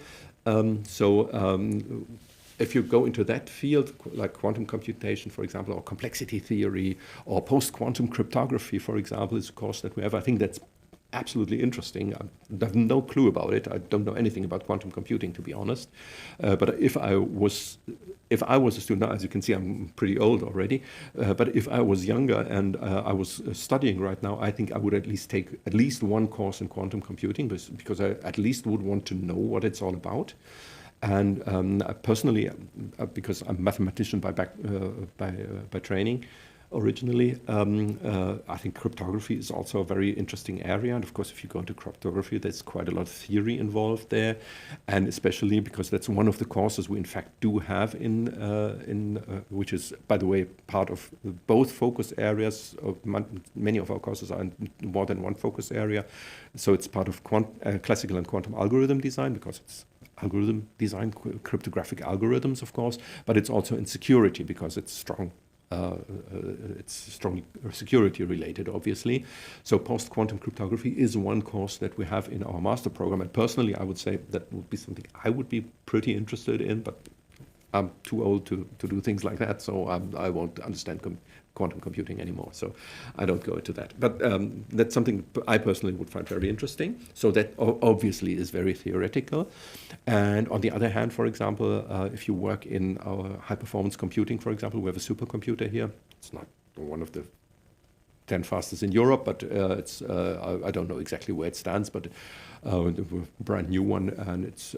If you go into that field, like quantum computation, for example, or complexity theory, or post-quantum cryptography, for example, is a course that we have. I think that's absolutely interesting. I have no clue about it. I don't know anything about quantum computing, to be honest. But if I was a student, now, as you can see, I'm pretty old already. But if I was younger and I was studying right now, I think I would at least take at least one course in quantum computing because I at least would want to know what it's all about. And personally, because I'm a mathematician by training originally, I think cryptography is also a very interesting area. And of course, if you go into cryptography, there's quite a lot of theory involved there. And especially because that's one of the courses we in fact do have which is, by the way, part of both focus areas. Many of our courses are in more than one focus area. So it's part of classical and quantum algorithm design because it's algorithm design, cryptographic algorithms, of course, but it's also in security because it's strongly security related, obviously. So post-quantum cryptography is one course that we have in our master program. And personally, I would say that would be something I would be pretty interested in, but I'm too old to do things like that, so I won't understand quantum computing anymore, so I don't go into that. But that's something I personally would find very interesting. So that obviously is very theoretical. And on the other hand, for example, if you work in our high-performance computing, for example, we have a supercomputer here. It's not one of the 10 fastest in Europe, but it's I don't know exactly where it stands, but a brand new one, and it's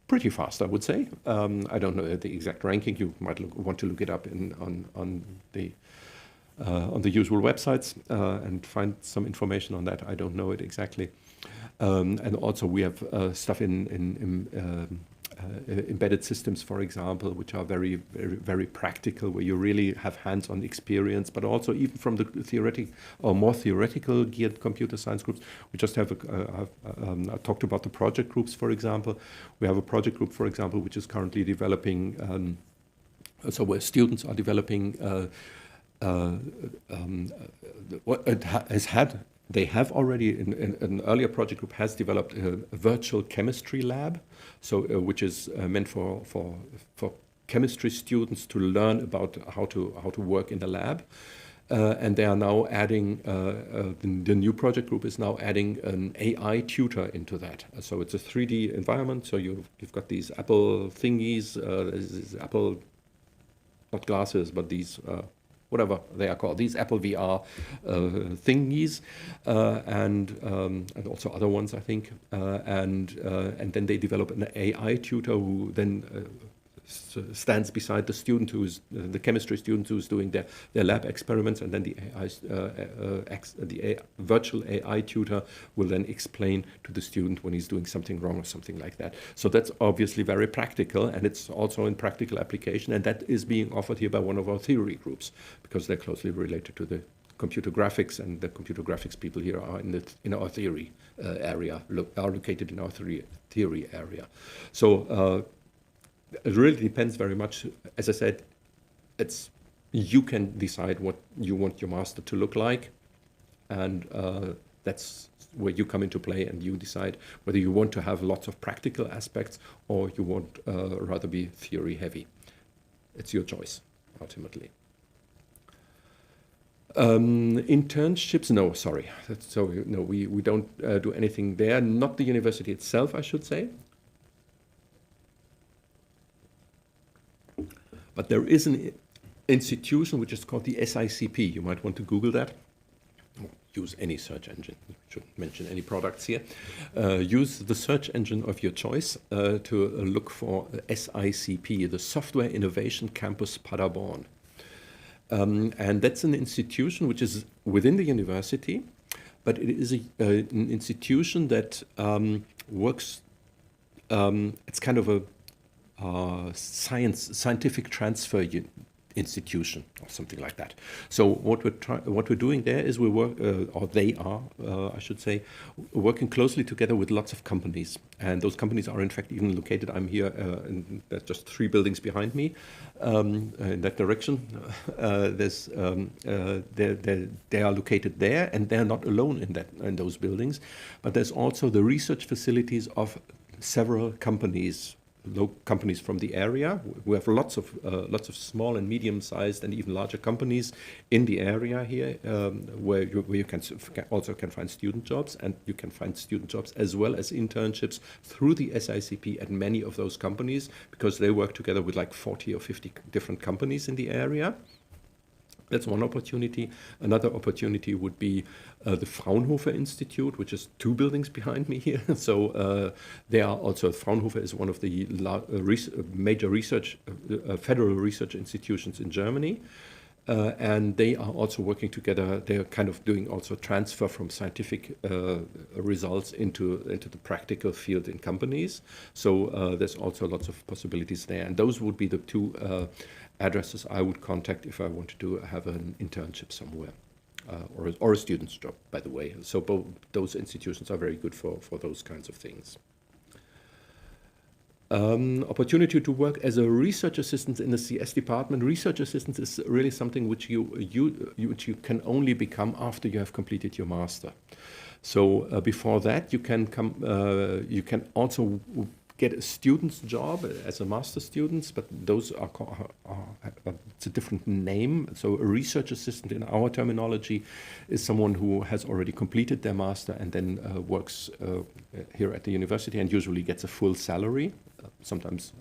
pretty fast, I would say. I don't know the exact ranking. You might want to look it up on the usual websites and find some information on that. I don't know it exactly. And also we have stuff in embedded systems, for example, which are very, very, very practical, where you really have hands-on experience, but also even from the theoretic or more theoretical geared computer science groups. We just have I talked about the project groups, for example. We have a project group, for example, which is currently developing, so where students are developing what it has had. They have already, in an earlier project group, has developed a virtual chemistry lab, so which is meant for chemistry students to learn about how to work in the lab. And they are now adding, the new project group is now adding an AI tutor into that. So it's a 3D environment. So you've got these Apple thingies, these Apple, not glasses, but these whatever they are called, these Apple VR thingies, and also other ones, I think. And then they develop an AI tutor who then stands beside the student who's the chemistry student who's doing their lab experiments, and then the virtual AI tutor will then explain to the student when he's doing something wrong or something like that. So that's obviously very practical, and it's also in practical application, and that is being offered here by one of our theory groups because they're closely related to computer graphics, and the computer graphics people here are in our theory area, are located in our theory area. So it really depends very much. As I said, you can decide what you want your master to look like, and that's where you come into play, and you decide whether you want to have lots of practical aspects or you want rather be theory heavy. It's your choice, ultimately. Internships, no, sorry. So no, we don't do anything there. Not the university itself, I should say. But there is an institution which is called the SICP. You might want to Google that. Use any search engine. Shouldn't mention any products here. Use the search engine of your choice to look for SICP, the Software Innovation Campus Paderborn. And that's an institution which is within the university, but it is an institution that works, it's kind of a scientific transfer institution or something like that. So what we're doing there is we work, or they are, I should say, working closely together with lots of companies, and those companies are in fact even located. I'm here, and there's just 3 buildings behind me in that direction. They are located there, and they're not alone in those buildings, but there's also the research facilities of several companies from the area. We have lots of small and medium-sized and even larger companies in the area here, where you can also find student jobs, and you can find student jobs as well as internships through the SICP at many of those companies, because they work together with like 40 or 50 different companies in the area. That's one opportunity. Another opportunity would be the Fraunhofer Institute, which is 2 buildings behind me here. So they are also, Fraunhofer is one of the major research, federal research institutions in Germany. And they are also working together. They're kind of doing also transfer from scientific results into the practical field in companies. So there's also lots of possibilities there. And those would be the 2 addresses I would contact if I wanted to have an internship somewhere, or a student's job, by the way. So both those institutions are very good for those kinds of things. Opportunity to work as a research assistant in the CS department. Research assistant is really something which you can only become after you have completed your master. So before that, you can also get a student's job as a master student, but those are it's a different name. So a research assistant in our terminology is someone who has already completed their master and then works here at the university, and usually gets a full salary, sometimes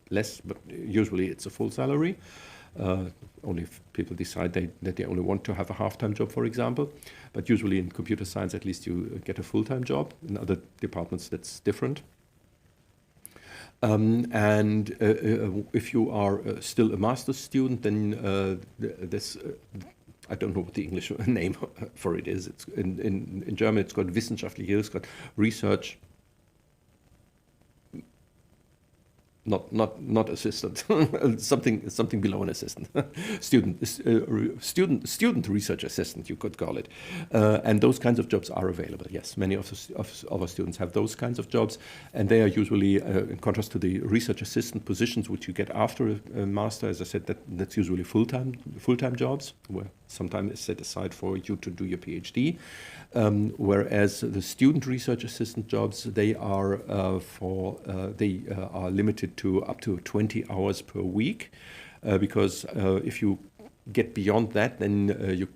less, but usually it's a full salary. Only if people decide that they only want to have a half-time job, for example. But usually in computer science, at least you get a full-time job. In other departments, that's different. If you are still a master's student, then this, I don't know what the English name for it is. It's in German, it's called wissenschaftliche Hilfskraft, research. Not assistant, something below an assistant, student research assistant, you could call it, and those kinds of jobs are available. Yes, many of our students have those kinds of jobs, and they are usually, in contrast to the research assistant positions which you get after a master. As I said, that's usually full-time jobs, where some time is set aside for you to do your PhD. Whereas the student research assistant jobs, they are limited to up to 20 hours per week, because if you get beyond that, then you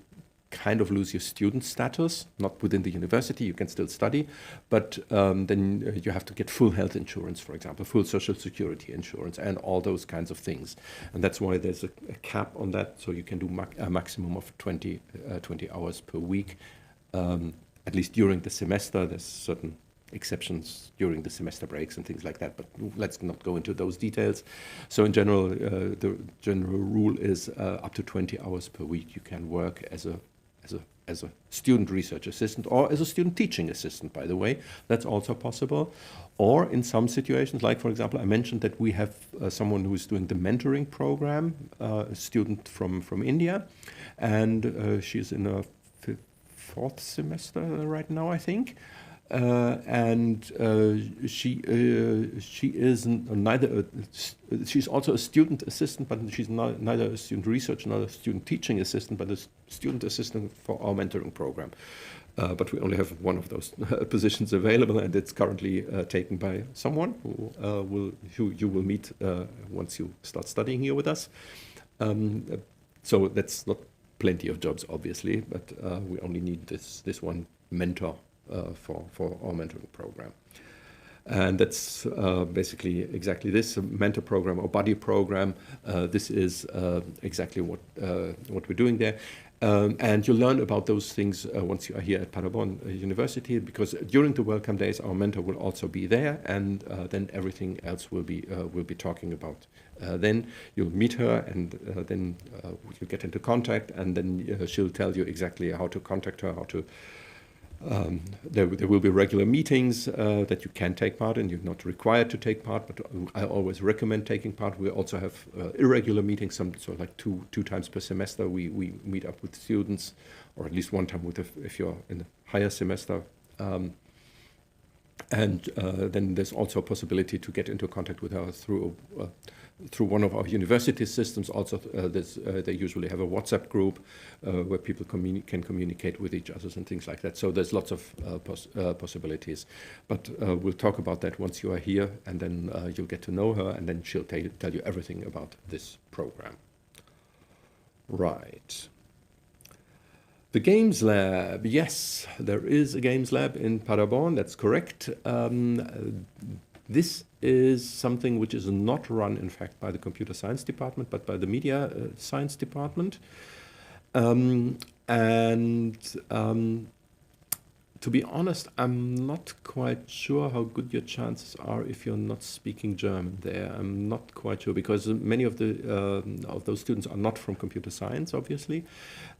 kind of lose your student status. Not within the university, you can still study, but then you have to get full health insurance, for example, full social security insurance, and all those kinds of things. And that's why there's a cap on that, so you can do a maximum of 20 hours per week, at least during the semester. There's certain exceptions during the semester breaks and things like that, but let's not go into those details. So in general, the general rule is up to 20 hours per week you can work as as a student research assistant or as a student teaching assistant, by the way. That's also possible. Or in some situations, like for example, I mentioned that we have someone who is doing the mentoring program, a student from India, and she's in a fourth semester right now, I think. She is neither she's also a student assistant, but she's neither a student research nor a student teaching assistant, but a student assistant for our mentoring program. But we only have one of those positions available, and it's currently taken by someone who you will meet once you start studying here with us. So that's not plenty of jobs, obviously, but we only need this one mentor for our mentoring program. And that's basically exactly this, a mentor program or buddy program. This is exactly what we're doing there. And you'll learn about those things once you are here at Paderborn University, because during the welcome days, our mentor will also be there, and then everything else we'll be talking about. Then you'll meet her, and then you get into contact, and then she'll tell you exactly how to contact her, how to. There will be regular meetings that you can take part in. You're not required to take part, but I always recommend taking part. We also have irregular meetings, so like two times per semester. We meet up with students, or at least one time if you're in the higher semester. And then there's also a possibility to get into contact with her through one of our university systems. Also, they usually have a WhatsApp group where people can communicate with each other and things like that. So there's lots of possibilities. But we'll talk about that once you are here, and then you'll get to know her, and then she'll tell you everything about this program. Right. The Games Lab, yes, there is a Games Lab in Paderborn, that's correct. This is something which is not run, in fact, by the Computer Science Department, but by the Media Science Department. To be honest, I'm not quite sure how good your chances are if you're not speaking German there. I'm not quite sure, because many of those students are not from computer science, obviously,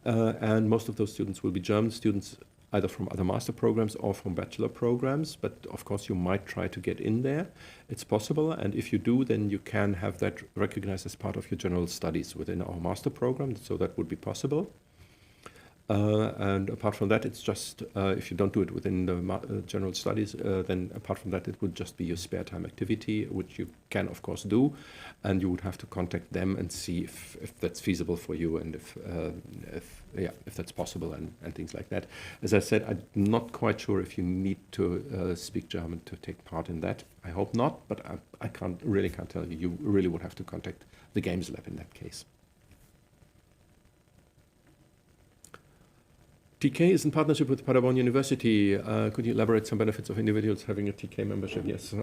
and most of those students will be German students, either from other master programs or from bachelor programs. But of course, you might try to get in there. It's possible, and if you do, then you can have that recognized as part of your general studies within our master program, so that would be possible. And apart from that, it's just, if you don't do it within the general studies, then apart from that, it would just be your spare time activity, which you can, of course, do. And you would have to contact them and see if that's feasible for you, and if that's possible, and things like that. As I said, I'm not quite sure if you need to speak German to take part in that. I hope not, but I can't tell you. You really would have to contact the Games Lab in that case. TK is in partnership with Paderborn University. Could you elaborate some benefits of individuals having a TK membership? Yes,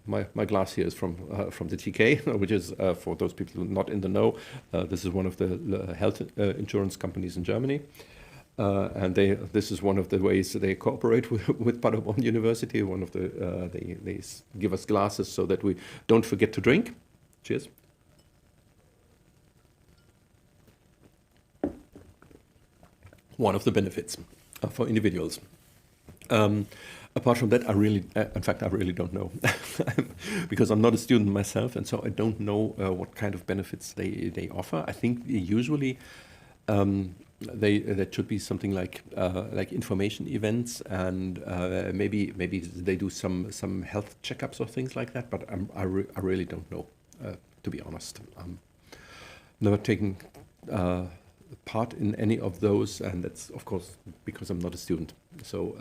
my glass here is from the TK, which is, for those people not in the know, this is one of the health insurance companies in Germany. And this is one of the ways they cooperate with Paderborn University. One of the they give us glasses so that we don't forget to drink. Cheers. One of the benefits for individuals. Apart from that, in fact, I really don't know, because I'm not a student myself, and so I don't know what kind of benefits they offer. I think usually that should be something like information events, and maybe they do some health checkups or things like that. But I really don't know, to be honest. Never taken part in any of those, and that's of course because I'm not a student. So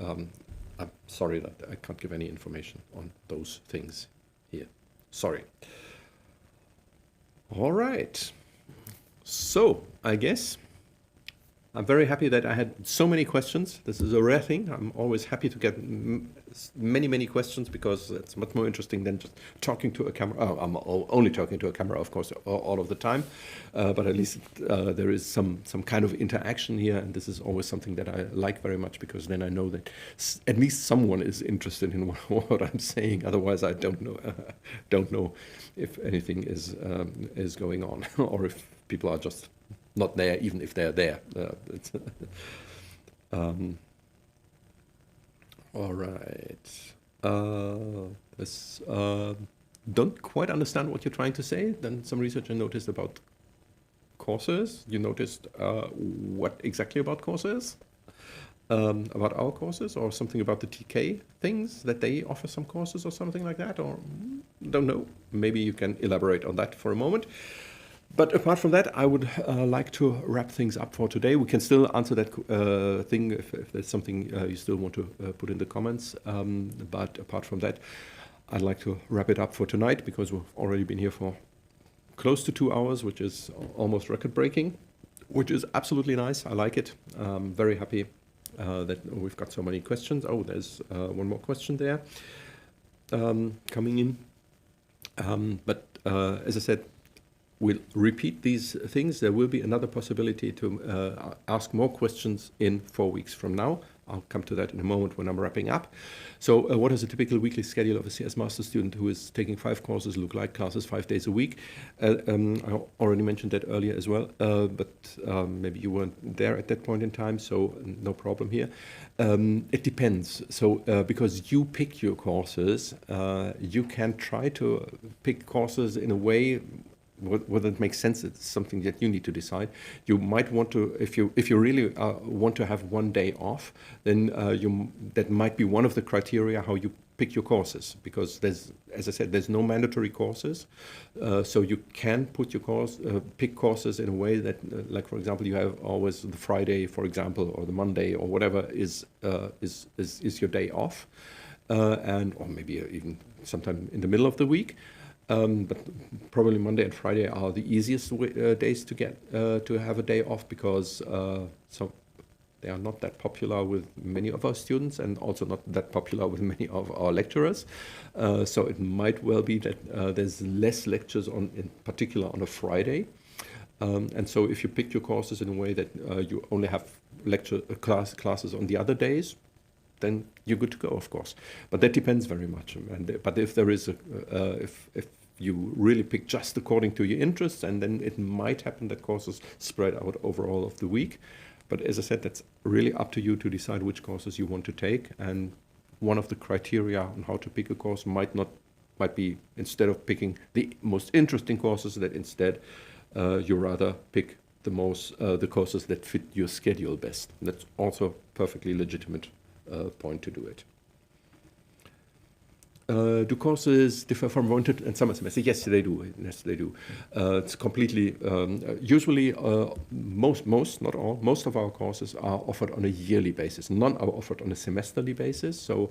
I'm sorry that I can't give any information on those things here. Sorry. All right. So I guess I'm very happy that I had so many questions. This is a rare thing. I'm always happy to get many questions, because it's much more interesting than just talking to a camera. Oh, I'm only talking to a camera, of course, all of the time. But at least there is some kind of interaction here, and this is always something that I like very much, because then I know that at least someone is interested in what I'm saying. Otherwise, I don't know if anything is going on, or if people are just not there, even if they're there. All right. This, don't quite understand what you're trying to say. Then some research I noticed about courses. You noticed what exactly about courses? About our courses, or something about the TK things, that they offer some courses or something like that, or don't know. Maybe you can elaborate on that for a moment. But apart from that, I would like to wrap things up for today. We can still answer that thing if there's something you still want to put in the comments. But apart from that, I'd like to wrap it up for tonight, because we've already been here for close to 2 hours, which is almost record-breaking, which is absolutely nice. I like it. I'm very happy that we've got so many questions. Oh, there's one more question there coming in. But as I said, we'll repeat these things. There will be another possibility to ask more questions in 4 weeks from now. I'll come to that in a moment when I'm wrapping up. So what does a typical weekly schedule of a CS master student who is taking 5 courses look like? Classes 5 days a week. I already mentioned that earlier as well, but maybe you weren't there at that point in time, so no problem here. It depends. So because you pick your courses, you can try to pick courses in a way whether it makes sense. It's something that you need to decide. You might want to, if you really want to have 1 day off, then that might be one of the criteria how you pick your courses, because there's, as I said, there's no mandatory courses, so you can put your pick courses in a way that, like for example, you have always the Friday, for example, or the Monday or whatever is your day off, or maybe even sometime in the middle of the week. But probably Monday and Friday are the easiest days to get to have a day off, because so they are not that popular with many of our students, and also not that popular with many of our lecturers. So it might well be that there's less lectures in particular on a Friday. And so if you pick your courses in a way that you only have classes on the other days, then you're good to go, of course. But that depends very much. But if there is if you really pick just according to your interests, and then it might happen that courses spread out over all of the week. But as I said, that's really up to you to decide which courses you want to take. And one of the criteria on how to pick a course might be, instead of picking the most interesting courses, that instead you rather pick the courses that fit your schedule best. That's also perfectly legitimate point to do it. Do courses differ from winter and summer semester? Yes, they do. Yes, they do. It's completely, usually most, not all, most of our courses are offered on a yearly basis. None are offered on a semesterly basis. So,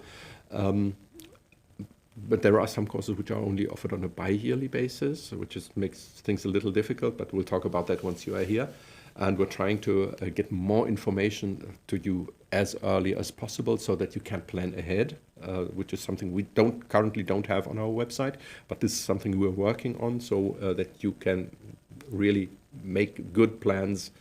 but there are some courses which are only offered on a bi-yearly basis, which makes things a little difficult, but we'll talk about that once you are here. And we're trying to get more information to you as early as possible, so that you can plan ahead, which is something we currently don't have on our website, but this is something we're working on, so that you can really make good plans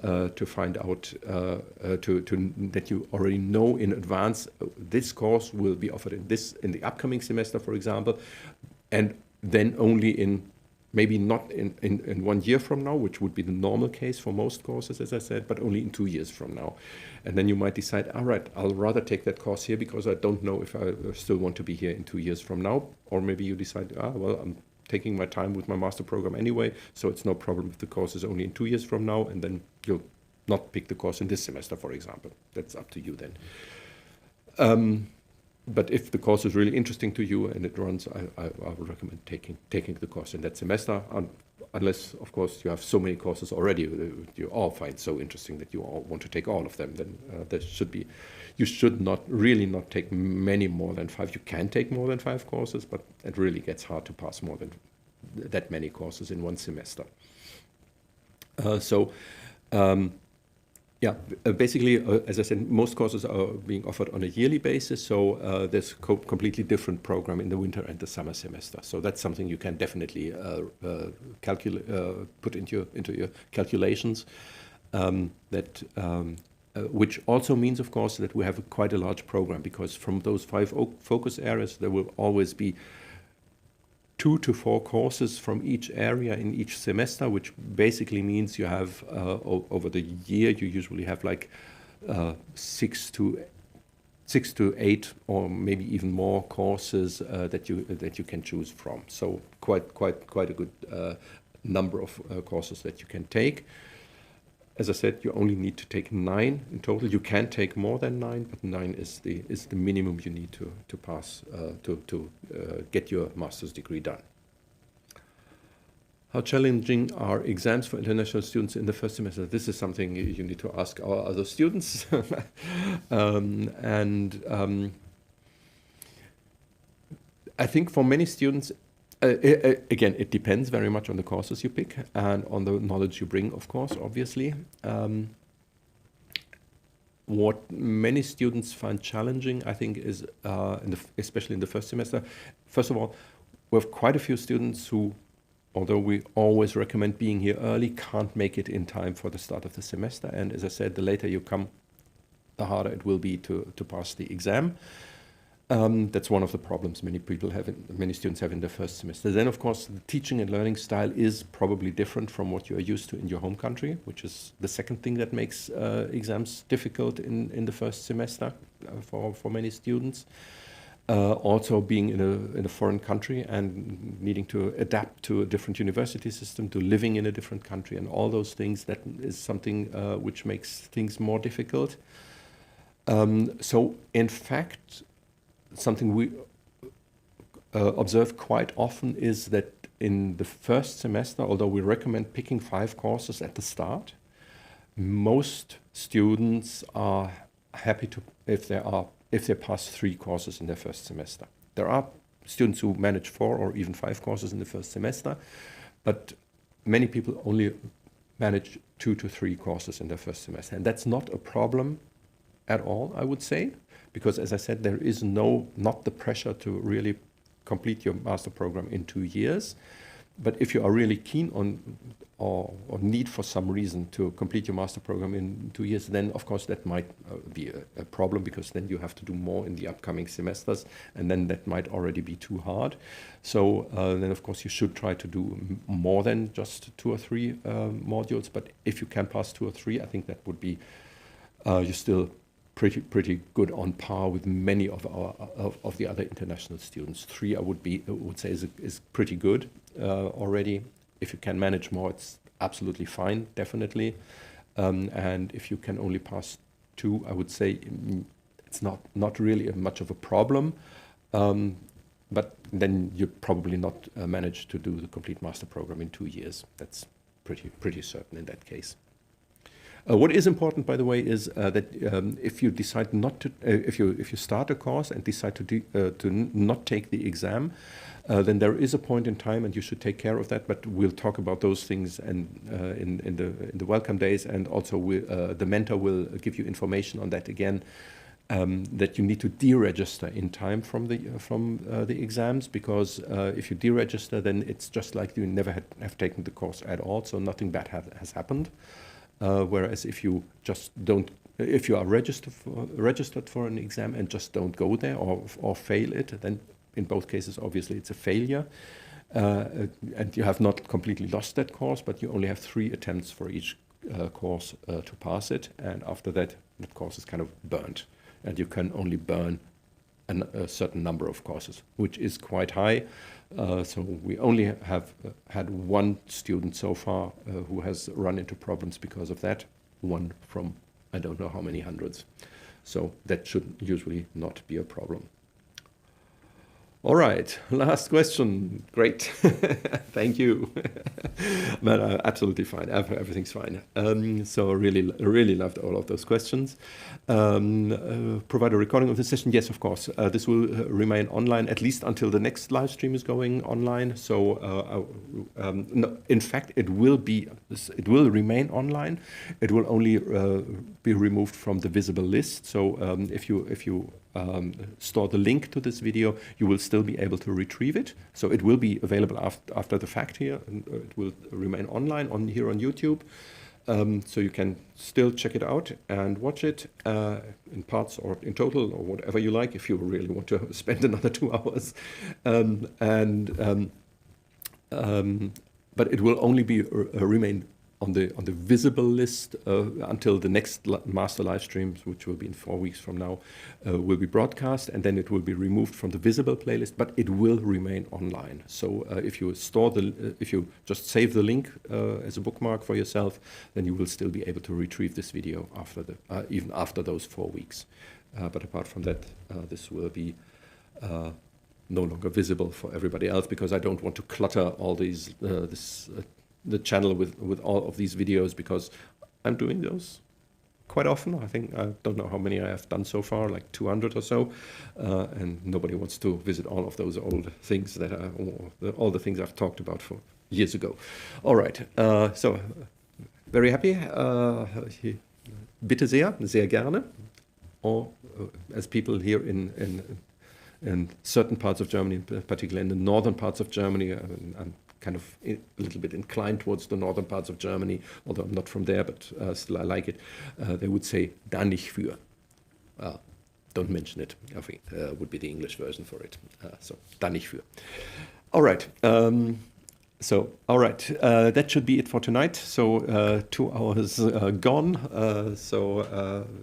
to find out, that you already know in advance this course will be offered in the upcoming semester, for example, and then only maybe not in 1 year from now, which would be the normal case for most courses, as I said, but only in 2 years from now. And then you might decide, all right, I'll rather take that course here because I don't know if I still want to be here in 2 years from now. Or maybe you decide, well, I'm taking my time with my master program anyway, so it's no problem if the course is only in 2 years from now, and then you'll not pick the course in this semester, for example. That's up to you then. But if the course is really interesting to you and it runs, I would recommend taking the course in that semester, unless, of course, you have so many courses already you all find so interesting that you all want to take all of them. Then you should not take many more than 5. You can take more than 5 courses, but it really gets hard to pass more than that many courses in 1 semester. Yeah, basically, as I said, most courses are being offered on a yearly basis, so there's a completely different program in the winter and the summer semester. So that's something you can definitely put into your calculations. Which also means, of course, that we have quite a large program, because from those 5 focus areas, there will always be 2 to 4 courses from each area in each semester, which basically means you have, over the year, you usually have like 6 to 8 or maybe even more courses that you can choose from. So quite a good number of courses that you can take. As I said, you only need to take 9 in total. You can take more than 9, but 9 is the minimum you need to pass to get your master's degree done. How challenging are exams for international students in the first semester? This is something you need to ask our other students. I think for many students, again, it depends very much on the courses you pick and on the knowledge you bring, of course, obviously. What many students find challenging, I think, is, especially in the first semester, first of all, we have quite a few students who, although we always recommend being here early, can't make it in time for the start of the semester. And as I said, the later you come, the harder it will be to pass the exam. That's one of the problems many students have in the first semester. Then, of course, the teaching and learning style is probably different from what you are used to in your home country, which is the second thing that makes exams difficult in the first semester for many students. Also, being in a foreign country and needing to adapt to a different university system, to living in a different country, and all those things, that is something which makes things more difficult. So, in fact, something we observe quite often is that in the first semester, although we recommend picking 5 courses at the start, most students are happy to if they pass 3 courses in their first semester. There are students who manage 4 or even 5 courses in the first semester, but many people only manage 2 to 3 courses in their first semester, and that's not a problem at all, I would say. Because, as I said, there is not the pressure to really complete your master program in 2 years. But if you are really keen on or need for some reason to complete your master program in 2 years, then of course that might be a problem, because then you have to do more in the upcoming semesters, and then that might already be too hard. So then of course you should try to do more than just 2 or 3 modules. But if you can pass 2 or 3, I think that would be you're still pretty good, on par with many of the other international students. 3, I would say is pretty good already. If you can manage more, it's absolutely fine, definitely. And if you can only pass 2, I would say it's not really much of a problem. But then you probably not manage to do the complete master program in 2 years. That's pretty certain in that case. What is important, by the way, is that if you decide not to, if you start a course and decide to not take the exam, then there is a point in time, and you should take care of that. But we'll talk about those things and in the welcome days, and also the mentor will give you information on that again. That you need to deregister in time from the exams, because if you deregister, then it's just like you never have taken the course at all, so nothing bad has happened. Whereas if you are registered for an exam and just don't go there or fail it, then in both cases, obviously, it's a failure. And you have not completely lost that course, but you only have 3 attempts for each course to pass it. And after that course is kind of burnt. And you can only burn a certain number of courses, which is quite high. So we only have had 1 student so far who has run into problems because of that. 1 from I don't know how many hundreds. So that should usually not be a problem. All right, last question. Great, thank you. But absolutely fine. Everything's fine. So really loved all of those questions. Provide a recording of the session. Yes, of course. This will remain online at least until the next live stream is going online. So no, in fact, it will remain online. It will only be removed from the visible list. So if you store the link to this video, you will still be able to retrieve it. So it will be available after the fact here, and it will remain online here on YouTube. So you can still check it out and watch it in parts or in total or whatever you like, if you really want to spend another 2 hours. but it will only be remain on the visible list until the next master live streams, which will be in 4 weeks from now, will be broadcast, and then it will be removed from the visible playlist, but it will remain online. So if you if you just save the link as a bookmark for yourself, then you will still be able to retrieve this video after even after those 4 weeks. But apart from that, this will be no longer visible for everybody else, because I don't want to clutter all these the channel with all of these videos, because I'm doing those quite often. I think, I don't know how many I have done so far, like 200 or so, and nobody wants to visit all of those old things that all the things I've talked about for years ago. All right, so very happy. Bitte sehr, sehr gerne. Or as people here in certain parts of Germany, particularly in the northern parts of Germany, I'm kind of a little bit inclined towards the northern parts of Germany, although I'm not from there, but still I like it. They would say "da nicht für." Don't mention it, I think would be the English version for it. So "da nicht für." All right. All right, that should be it for tonight. So 2 hours gone.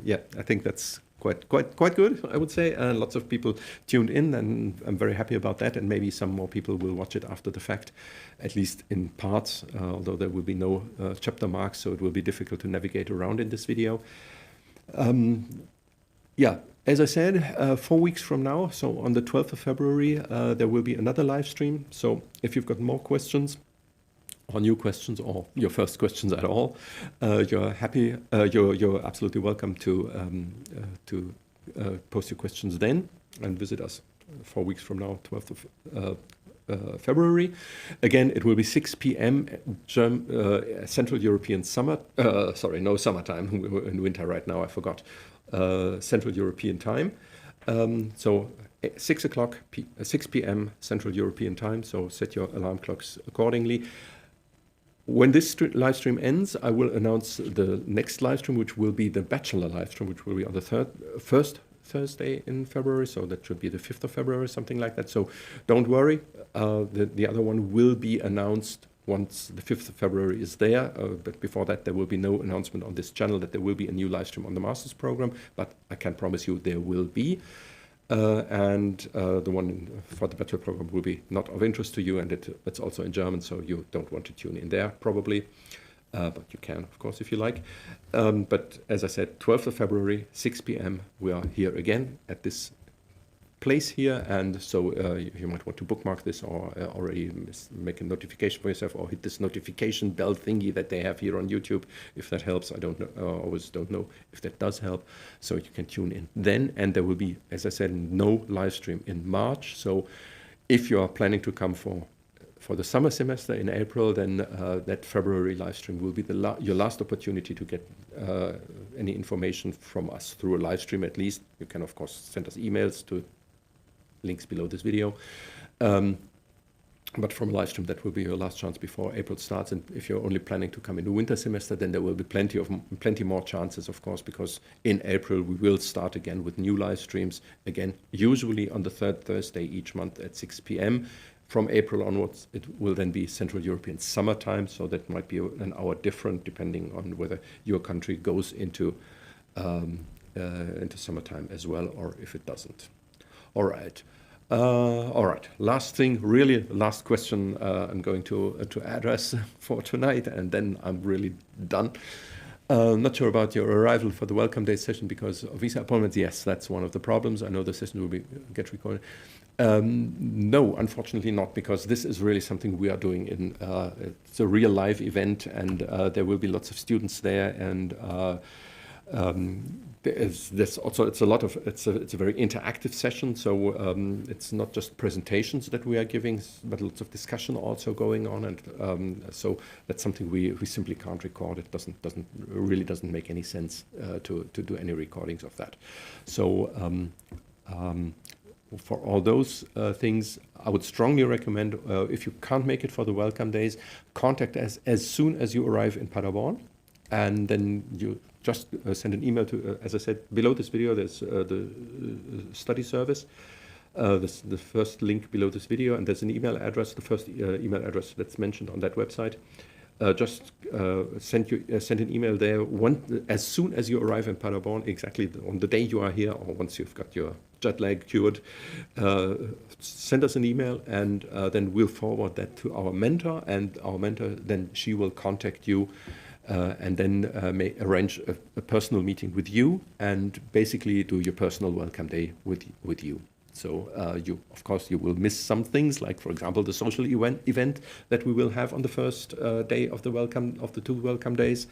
Yeah, I think that's quite good, I would say. Lots of people tuned in, and I'm very happy about that. And maybe some more people will watch it after the fact, at least in parts, although there will be no chapter marks, so it will be difficult to navigate around in this video. Yeah, as I said, 4 weeks from now, so on the 12th of February, there will be another live stream. So if you've got more questions, or new questions, or your first questions at all, you're absolutely welcome to post your questions then, and visit us 4 weeks from now, 12th of February. Again, it will be 6 p.m. Central European summer. Sorry, no summertime. We're in winter right now. I forgot. Central European time. So 6 p.m. Central European time. So set your alarm clocks accordingly. When this live stream ends, I will announce the next live stream, which will be the Bachelor live stream, which will be on the first Thursday in February. So that should be the 5th of February, something like that. So don't worry. The other one will be announced once the 5th of February is there. But before that, there will be no announcement on this channel that there will be a new live stream on the Masters program. But I can promise you there will be. And the one for the Bachelor program will be not of interest to you, and it's also in German, so you don't want to tune in there probably, but you can, of course, if you like. But as I said, 12th of February, 6 p.m., we are here again at this place here, and so you might want to bookmark this, or already make a notification for yourself, or hit this notification bell thingy that they have here on YouTube, if that helps. I don't know, always don't know if that does help, so you can tune in then. And there will be, as I said, no live stream in March. So if you are planning to come for the summer semester in April, then that February live stream will be your last opportunity to get any information from us through a live stream at least. You can, of course, send us emails to links below this video. But from a live stream, that will be your last chance before April starts. And if you're only planning to come in the winter semester, then there will be plenty more chances, of course, because in April we will start again with new live streams, again, usually on the 3rd Thursday each month at 6 p.m. From April onwards, it will then be Central European summertime, so that might be an hour different depending on whether your country goes into summertime as well, or if it doesn't. All right. Last thing, really last question I'm going to address for tonight, and then I'm really done. Not sure about your arrival for the Welcome Day session because of visa appointments. Yes, that's one of the problems. I know the session will get recorded. No, unfortunately not, because this is really something we are doing in. It's a real live event, and there will be lots of students there, and there's also it's a very interactive session, so it's not just presentations that we are giving, but lots of discussion also going on, and so that's something we simply can't record. It doesn't make any sense to do any recordings of that. So for all those things, I would strongly recommend, if you can't make it for the Welcome Days, contact us as soon as you arrive in Paderborn, and then you just send an email to, as I said, below this video, there's the study service. the first link below this video, and there's an email address, the first email address that's mentioned on that website. Just send an email there as soon as you arrive in Paderborn, exactly on the day you are here, or once you've got your jet lag cured. Send us an email, and then we'll forward that to our mentor, and our mentor, then she will contact you and then may arrange a personal meeting with you and basically do your personal welcome day with you. So of course, you will miss some things, like, for example, the social event that we will have on the first day of the 2 welcome days,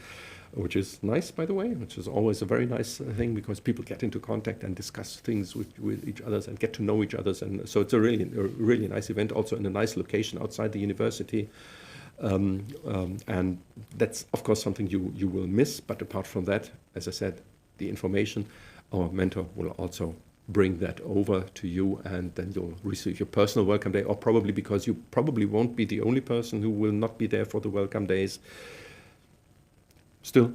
which is nice, by the way, which is always a very nice thing, because people get into contact and discuss things with each other and get to know each other. And so it's a really nice event, also in a nice location outside the university. And that's, of course, something you will miss. But apart from that, as I said, the information, our mentor will also bring that over to you, and then you'll receive your personal welcome day, or probably, because you probably won't be the only person who will not be there for the welcome days. Still,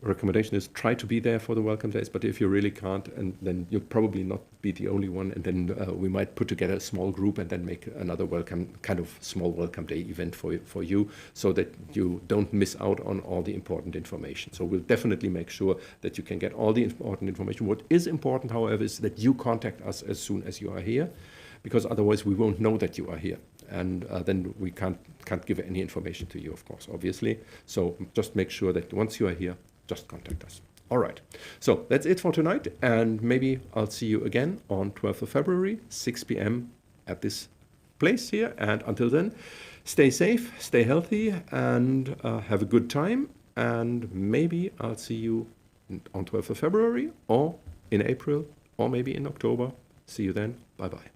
recommendation is try to be there for the welcome days, but if you really can't, and then you'll probably not be the only one, and then we might put together a small group and then make another small welcome day event for you, so that you don't miss out on all the important information. So we'll definitely make sure that you can get all the important information. What is important, however, is that you contact us as soon as you are here, because otherwise we won't know that you are here, and then we can't give any information to you, of course, obviously. So just make sure that once you are here, just contact us. All right, so that's it for tonight, and maybe I'll see you again on 12th of February, 6 p.m. at this place here. And until then, stay safe, stay healthy, and have a good time. And maybe I'll see you on 12th of February, or in April, or maybe in October. See you then. Bye-bye.